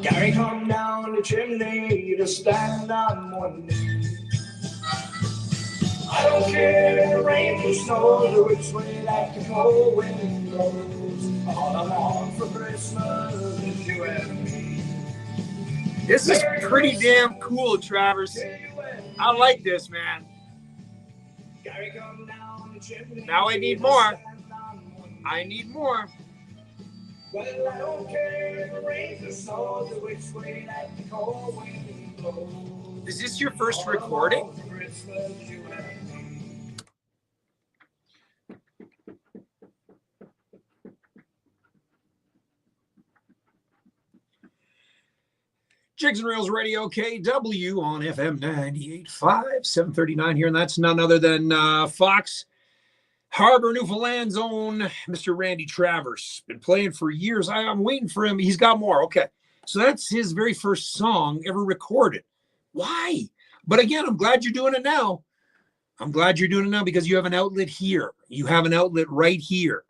Gary, come down the chimney to stand on one knee. I don't don't care, rain or snow, or which way that the cold wind blows. All I want for Christmas is you and me. This is pretty damn cool, Travers. I like this, man. Now I need more. I need more. Well, I don't care if it rains or snows, or which way that the cold wind blows. Is this your first recording? Jigs and Reels Radio, KW on FM 98.5, 739 here, and that's none other than Fox Harbor, Newfoundland's own Mr. Randy Travers. Been playing for years. I'm waiting for him. He's got more. Okay. So that's his very first song ever recorded. Why? But again, I'm glad you're doing it now. I'm glad you're doing it now because you have an outlet here. You have an outlet right here.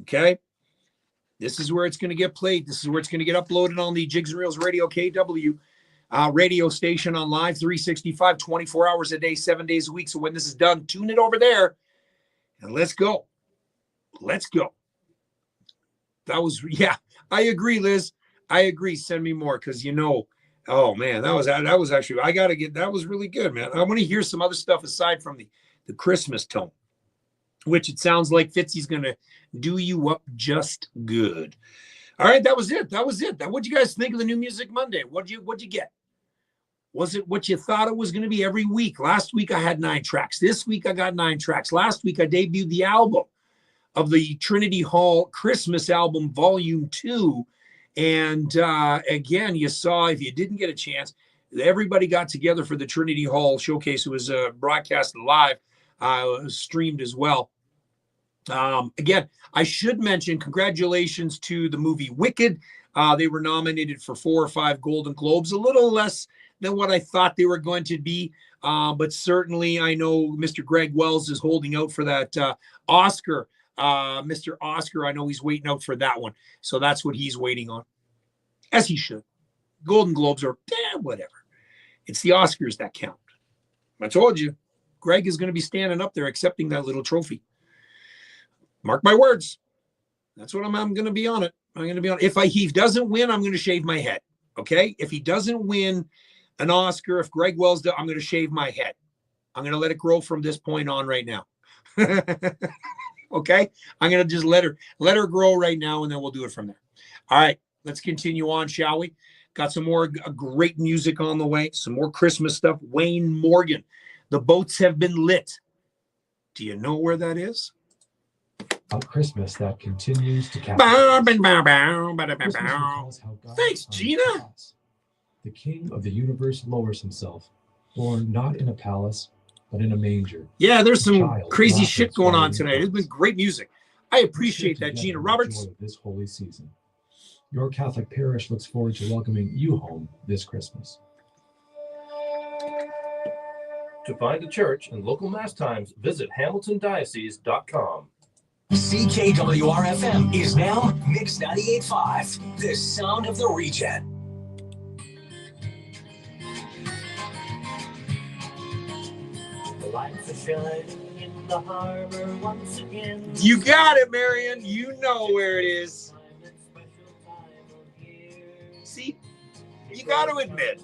Okay? This is where it's going to get played. This is where it's going to get uploaded on the Jigs and Reels Radio KW radio station on live 365, 24 hours a day, 7 days a week. So when this is done, tune it over there and let's go. Let's go. That was, yeah, I agree, Liz. I agree. Send me more because, you know, oh, man, that was actually, I got to get, that was really good, man. I want to hear some other stuff aside from the Christmas tone, which it sounds like Fitzy's going to do you up just good. All right, that was it. That was it. What'd you guys think of the New Music Monday? What'd you get? Was it what you thought it was going to be every week? Last week I had 9 tracks. This week I got 9 tracks. Last week I debuted the album of the Trinity Hall Christmas album, Volume 2. And again, you saw, if you didn't get a chance, everybody got together for the Trinity Hall showcase. It was broadcast live, streamed as well. Again, I should mention congratulations to the movie Wicked. They were nominated for 4 or 5 Golden Globes, a little less than what I thought they were going to be. But certainly I know Mr. Greg Wells is holding out for that Oscar. Mr. Oscar, I know he's waiting out for that one. So that's what he's waiting on, as he should. Golden Globes are whatever. It's the Oscars that count. I told you, Greg is going to be standing up there accepting that little trophy. Mark my words. That's what I'm going to be on it. I'm going to be on it. If he doesn't win, I'm going to shave my head. Okay? If he doesn't win an Oscar, if Greg Wells does, I'm going to shave my head. I'm going to let it grow from this point on right now. Okay? I'm going to just let her grow right now, and then we'll do it from there. All right. Let's continue on, shall we? Got some more great music on the way. Some more Christmas stuff. Wayne Morgan. The boats have been lit. Do you know where that is? A Christmas that continues to captivate. Thanks, Gina. The King of the universe lowers himself, born not in a palace, but in a manger. Yeah, there's some crazy shit going on tonight. It's been great music. I appreciate that, Gina Roberts. This holy season. Your Catholic parish looks forward to welcoming you home this Christmas. To find a church and local mass times, visit hamiltondiocese.com. CKWR-FM is now Mix 98.5, the sound of the region. The lights are shining in the harbor once again. You got it, Marion. You know where it is. See, you got to admit,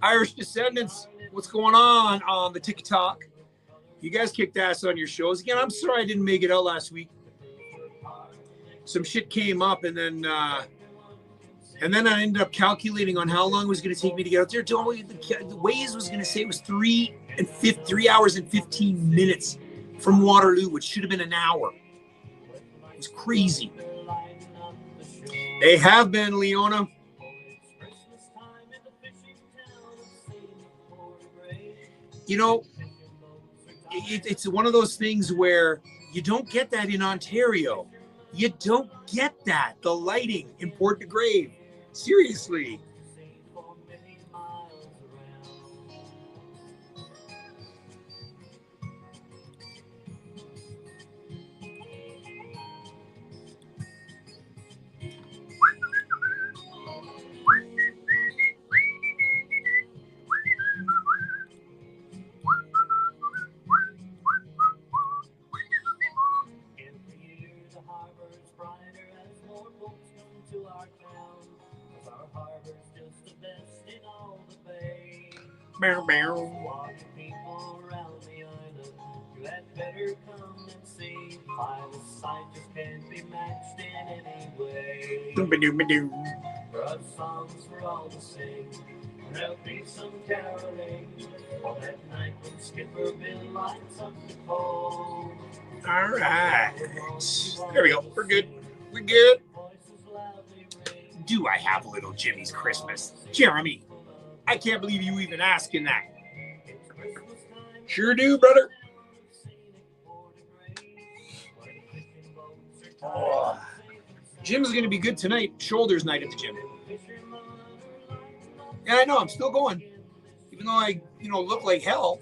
Irish Descendants, what's going on the TikTok? You guys kicked ass on your shows. Again, I'm sorry I didn't make it out last week. Some shit came up, and then I ended up calculating on how long it was going to take me to get out there. The Waze was going to say it was 3 hours and 15 minutes from Waterloo, which should have been an hour. It was crazy. They have been, Leona. You know, it's one of those things where you don't get that in Ontario. You don't get that. The lighting in Port de Grave. Seriously. Bow, bow. Watch people around the island. You had better come and see. By the sight just can't be matched in any way. Doom-ba-doom-ba-doom. Brought songs for all to sing. And there'll be some caroling on that night when Skipper Bill lights up the pole. All right. There we go. We're good. We're good. Do I have Little Jimmy's Christmas? Jeremy, I can't believe you even asking that. Sure do, brother. Oh. Jim's going to be good tonight. Shoulders night at the gym. Yeah, I know. I'm still going. Even though I, look like hell.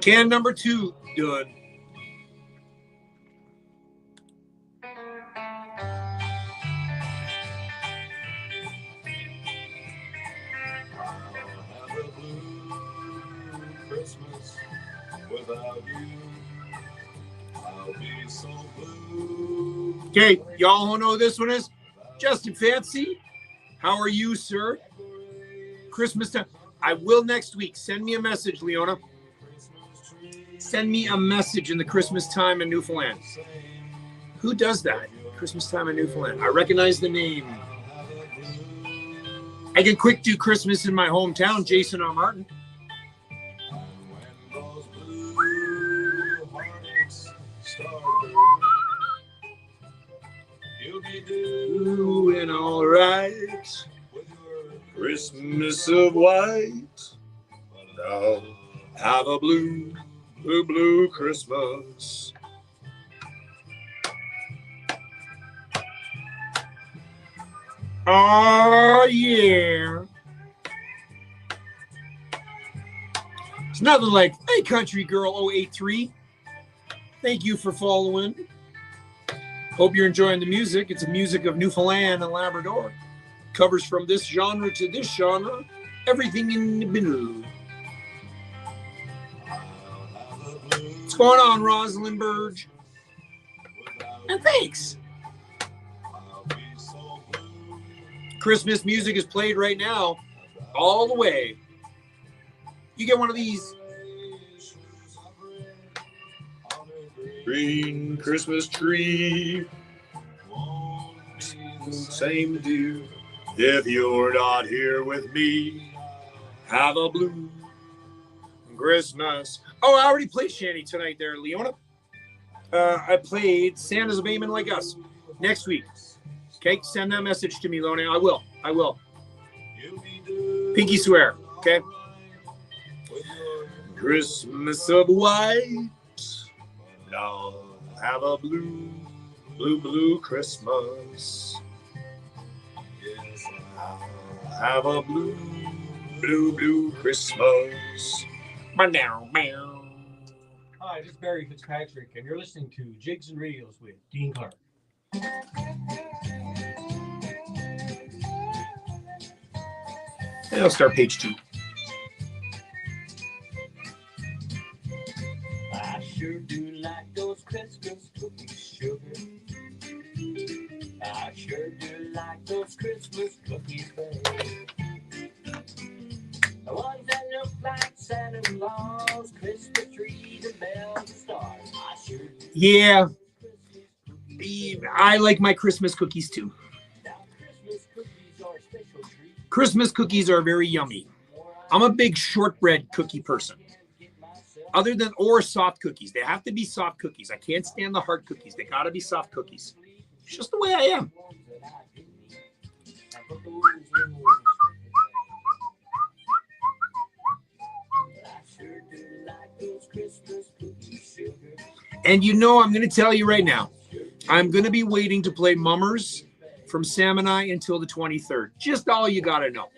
Can number 2 done. Christmas without you. I'll be so blue. Okay, y'all who know who this one is? Justin Fancy. How are you, sir? Christmas time. I will next week. Send me a message, Leona. Send me a message in the Christmas time in Newfoundland. Who does that? Christmas time in Newfoundland. I recognize the name. I can quick do Christmas in my hometown, Jason R. Martin. Doing all right. Christmas of white. Now have a blue Christmas. Oh, yeah. It's nothing like, hey, Country Girl 083. Thank you for following. Hope you're enjoying the music. It's the music of Newfoundland and Labrador. Covers from this genre to this genre. Everything in the middle. What's going on, Rosalind Burge? And thanks. Christmas music is played right now, all the way. You get one of these. Green Christmas tree. Same do. If you're not here with me, have a blue Christmas. Oh, I already played Shanty tonight there, Leona. I played Santa's a Bayman Like Us next week. Okay, send that message to me, Leona. I will. Pinky swear, okay? Christmas of white. Now have a blue Christmas. Yes, I'll have a blue Christmas. Hi, this is Barry Fitzpatrick, and you're listening to Jigs and Reels with Dean Clark. And I'll start page 2. I sure do like those Christmas cookies, sugar. I sure do like those Christmas cookies, babe. The ones that look like Santa Claus, Christmas trees and bells and stars. I sure do. Yeah. I like my Christmas cookies too. Christmas cookies are very yummy. I'm a big shortbread cookie person. Or soft cookies. They have to be soft cookies. I can't stand the hard cookies. They gotta be soft cookies. It's just the way I am. And I'm going to tell you right now, I'm going to be waiting to play Mummers from Sam and I until the 23rd. Just all you got to know.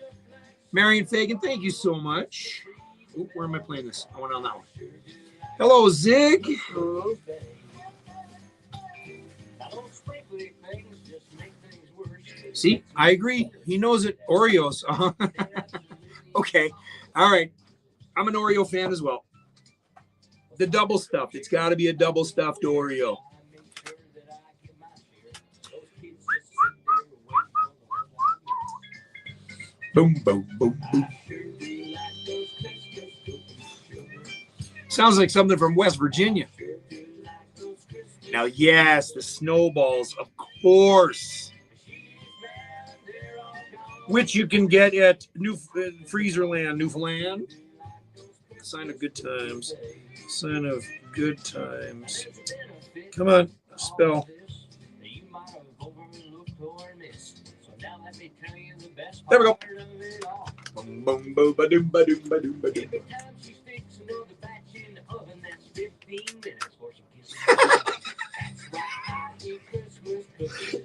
Marion Fagan, thank you so much. Ooh, where am I playing this? I went on that one. Hello, Zig. See, I agree. He knows it. Oreos. Okay. All right. I'm an Oreo fan as well. The double stuffed. It's got to be a double stuffed Oreo. Boom, boom, boom, boom. Sounds like something from West Virginia. Now, yes, the snowballs, of course, which you can get at Freezerland, Newfoundland. Sign of good times. Sign of good times. Come on, spell. There we go. Boom, boom, boom, ba-doom, ba-doom, ba-doom, ba-doom.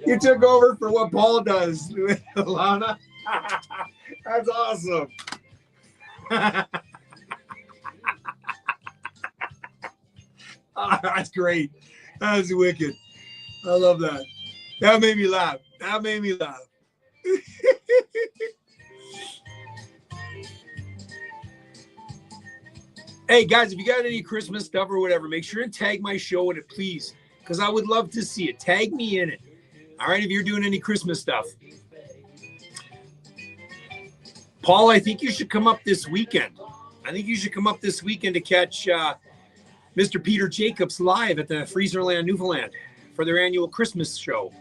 You took over for what Paul does, Lana. That's awesome. Oh, that's great. That's wicked. I love that. That made me laugh. That made me laugh. Hey, guys, if you got any Christmas stuff or whatever, make sure and tag my show in it, please, because I would love to see it. Tag me in it. All right, if you're doing any Christmas stuff. Paul, I think you should come up this weekend. I think you should come up this weekend to catch Mr. Peter Jacobs live at the Freezerland, Newfoundland for their annual Christmas show.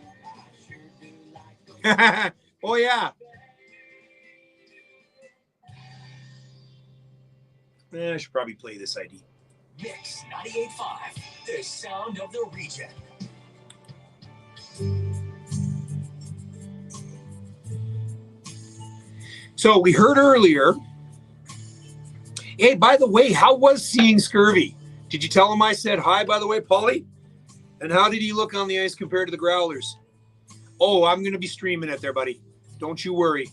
Oh, yeah. I should probably play this ID. Mix 98.5, the sound of the region. So we heard earlier. Hey, by the way, how was Seeing Scurvy? Did you tell him I said hi, by the way, Paulie? And how did he look on the ice compared to the Growlers? Oh, I'm going to be streaming it there, buddy. Don't you worry.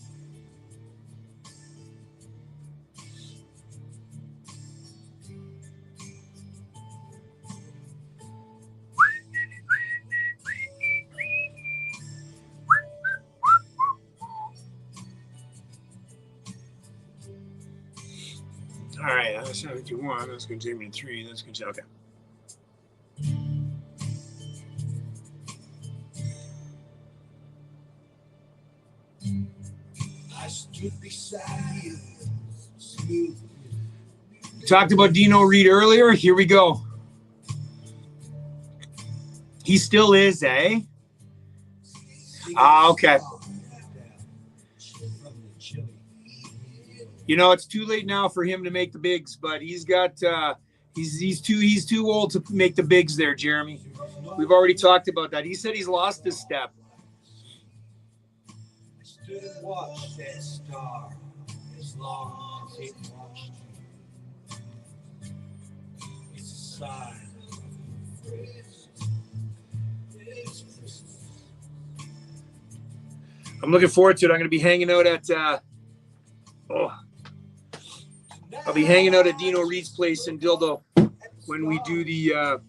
All right, that's 71. That's going to take me to 3. That's going to okay. I stood beside you. Smooth. Talked about Dino Reid earlier. Here we go. He still is, eh? Ah, okay. You know, it's too late now for him to make the bigs, but he's got he's too old to make the bigs there, Jeremy. We've already talked about that. He said he's lost his step. I stood and watched that star as long as it watched you. It's a sign of rest. It's Christmas. I'm looking forward to it. I'm going to be hanging out at I'll be hanging out at Dino Reid's place in Dildo when we do the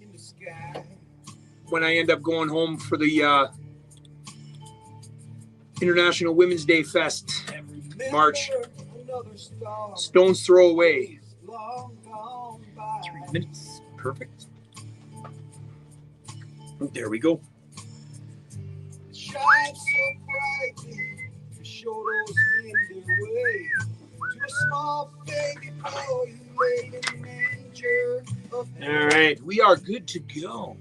when I end up going home for the International Women's Day Fest, March. Stone's throw away. 3 minutes. Perfect. There we go. Shine so brightly to show those in their way. To a small baby boy who laid in the manger. All right, we are good to go.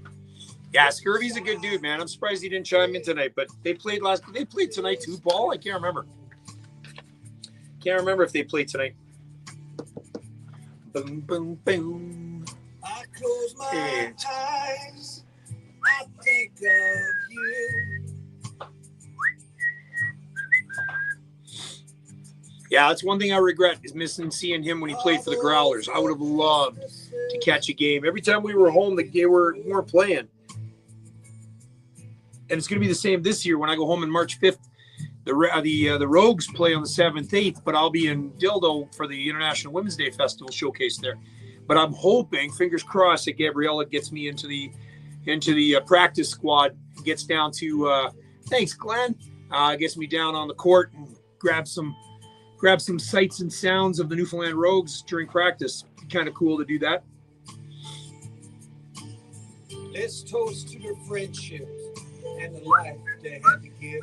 Yeah, Scurvy's a good dude, man. I'm surprised he didn't chime in tonight, but they played tonight too, Paul. I can't remember. Can't remember if they played tonight. Boom, boom, boom. I close my eyes. I think of you. Yeah, that's one thing I regret is missing seeing him when he played for the Growlers. I would have loved to catch a game. Every time we were home, they weren't playing. And it's going to be the same this year when I go home on March 5th. The Rogues play on the 7th, 8th, but I'll be in Dildo for the International Women's Day Festival showcase there. But I'm hoping, fingers crossed, that Gabriella gets me into the practice squad, gets down to thanks, Glenn, gets me down on the court and grab some sights and sounds of the Newfoundland Rogues during practice. Kind of cool to do that. Let's toast to their friendships and the life they had to give.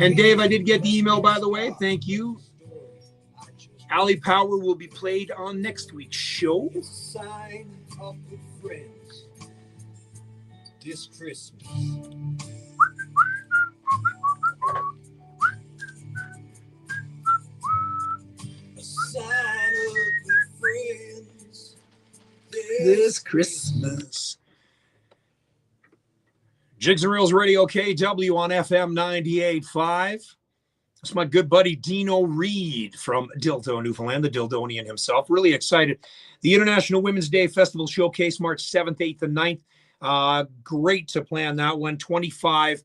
And Dave, I did get the email, by the way. Thank you. Ali Power will be played on next week's show. It's a sign of good friends this Christmas. A sign of good friends This Christmas. Jigs and Reels Radio KW on FM 98.5. It's my good buddy Dino Reid from Dildo, Newfoundland, the Dildonian himself. Really excited. The International Women's Day Festival Showcase, March 7th, 8th, and 9th. Great to plan that one. 25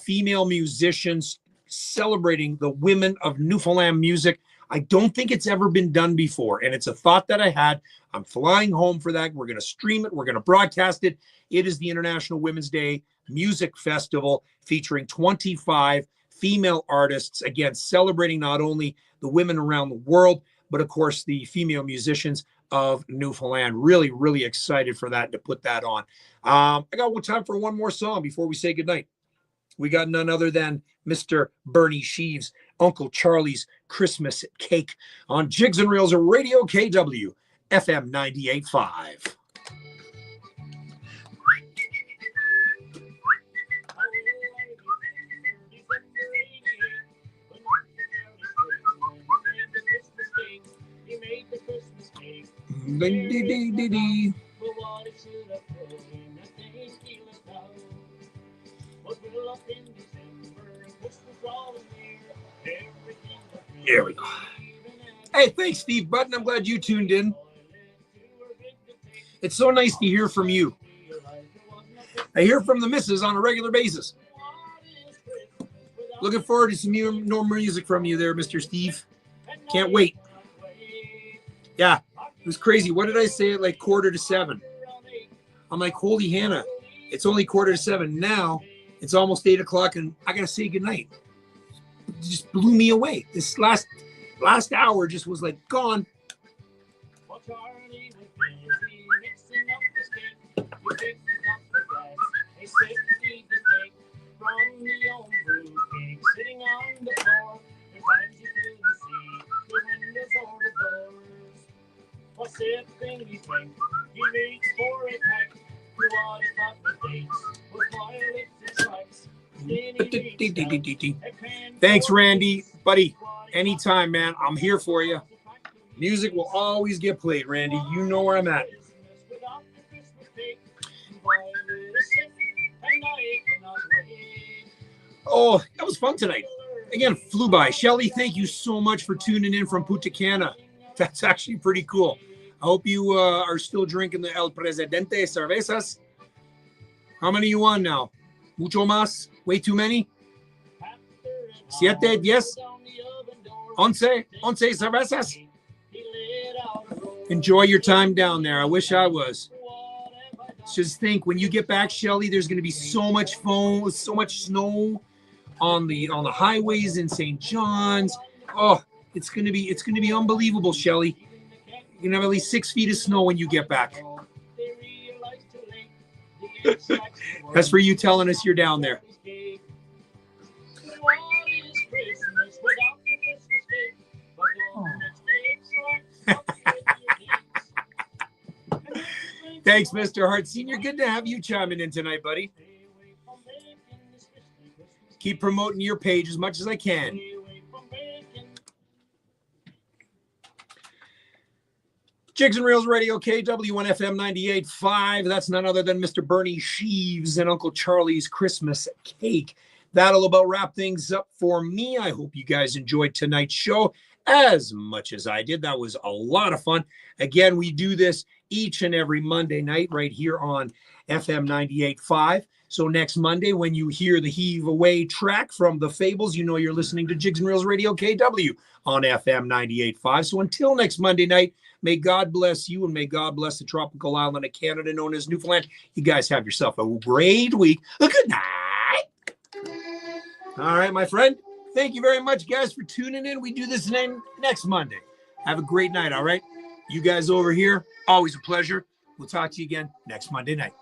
female musicians celebrating the women of Newfoundland music. I don't think it's ever been done before, and it's a thought that I had. I'm flying home for that. We're going to stream it. We're going to broadcast it. It is the International Women's Day Music Festival featuring 25 female artists, again, celebrating not only the women around the world, but of course the female musicians of Newfoundland. Really, really excited for that, to put that on. I got time for one more song before we say goodnight. We got none other than Mr. Bernie Sheaves, Uncle Charlie's Christmas Cake on Jigs and Reels of Radio KW, FM 98.5. Here we go. Hey, thanks, Steve Button. I'm glad you tuned in. It's so nice to hear from you. I hear from the missus on a regular basis. Looking forward to some more music from you there, Mr. Steve. Can't wait. Yeah, it was crazy. What did I say at like 6:45? I'm like, holy Hannah, it's only 6:45. Now it's almost 8 o'clock and I got to say goodnight. It just blew me away. This last hour just was like gone. Thanks, Randy. Buddy, anytime, man. I'm here for you. Music will always get played, Randy. You know where I'm at. Oh, that was fun tonight. Again, flew by. Shelly, thank you so much for tuning in from Punta Cana. That's actually pretty cool. I hope you are still drinking the El Presidente cervezas. How many you on now? Mucho más? Way too many? 7, 10, 11 cervezas? Enjoy your time down there. I wish I was. Just think, when you get back, Shelly, there's going to be so much foam, so much snow on the highways in St. John's. Oh, it's going to be unbelievable, Shelly. You're going to have at least 6 feet of snow when you get back. That's for you telling us you're down there. Thanks, Mr. Hart Sr. Good to have you chiming in tonight, buddy. Keep promoting your page as much as I can. Jigs and Reels Radio KW on FM 98.5. That's none other than Mr. Bernie Sheaves and Uncle Charlie's Christmas Cake. That'll about wrap things up for me. I hope you guys enjoyed tonight's show as much as I did. That was a lot of fun. Again, we do this each and every Monday night right here on FM 98.5. So next Monday, when you hear the Heave Away track from the Fables, you know you're listening to Jigs and Reels Radio KW on FM 98.5. So until next Monday night, may God bless you and may God bless the tropical island of Canada known as Newfoundland. You guys have yourself a great week. A good night. All right, my friend. Thank you very much, guys, for tuning in. We do this next Monday. Have a great night, all right? You guys over here, always a pleasure. We'll talk to you again next Monday night.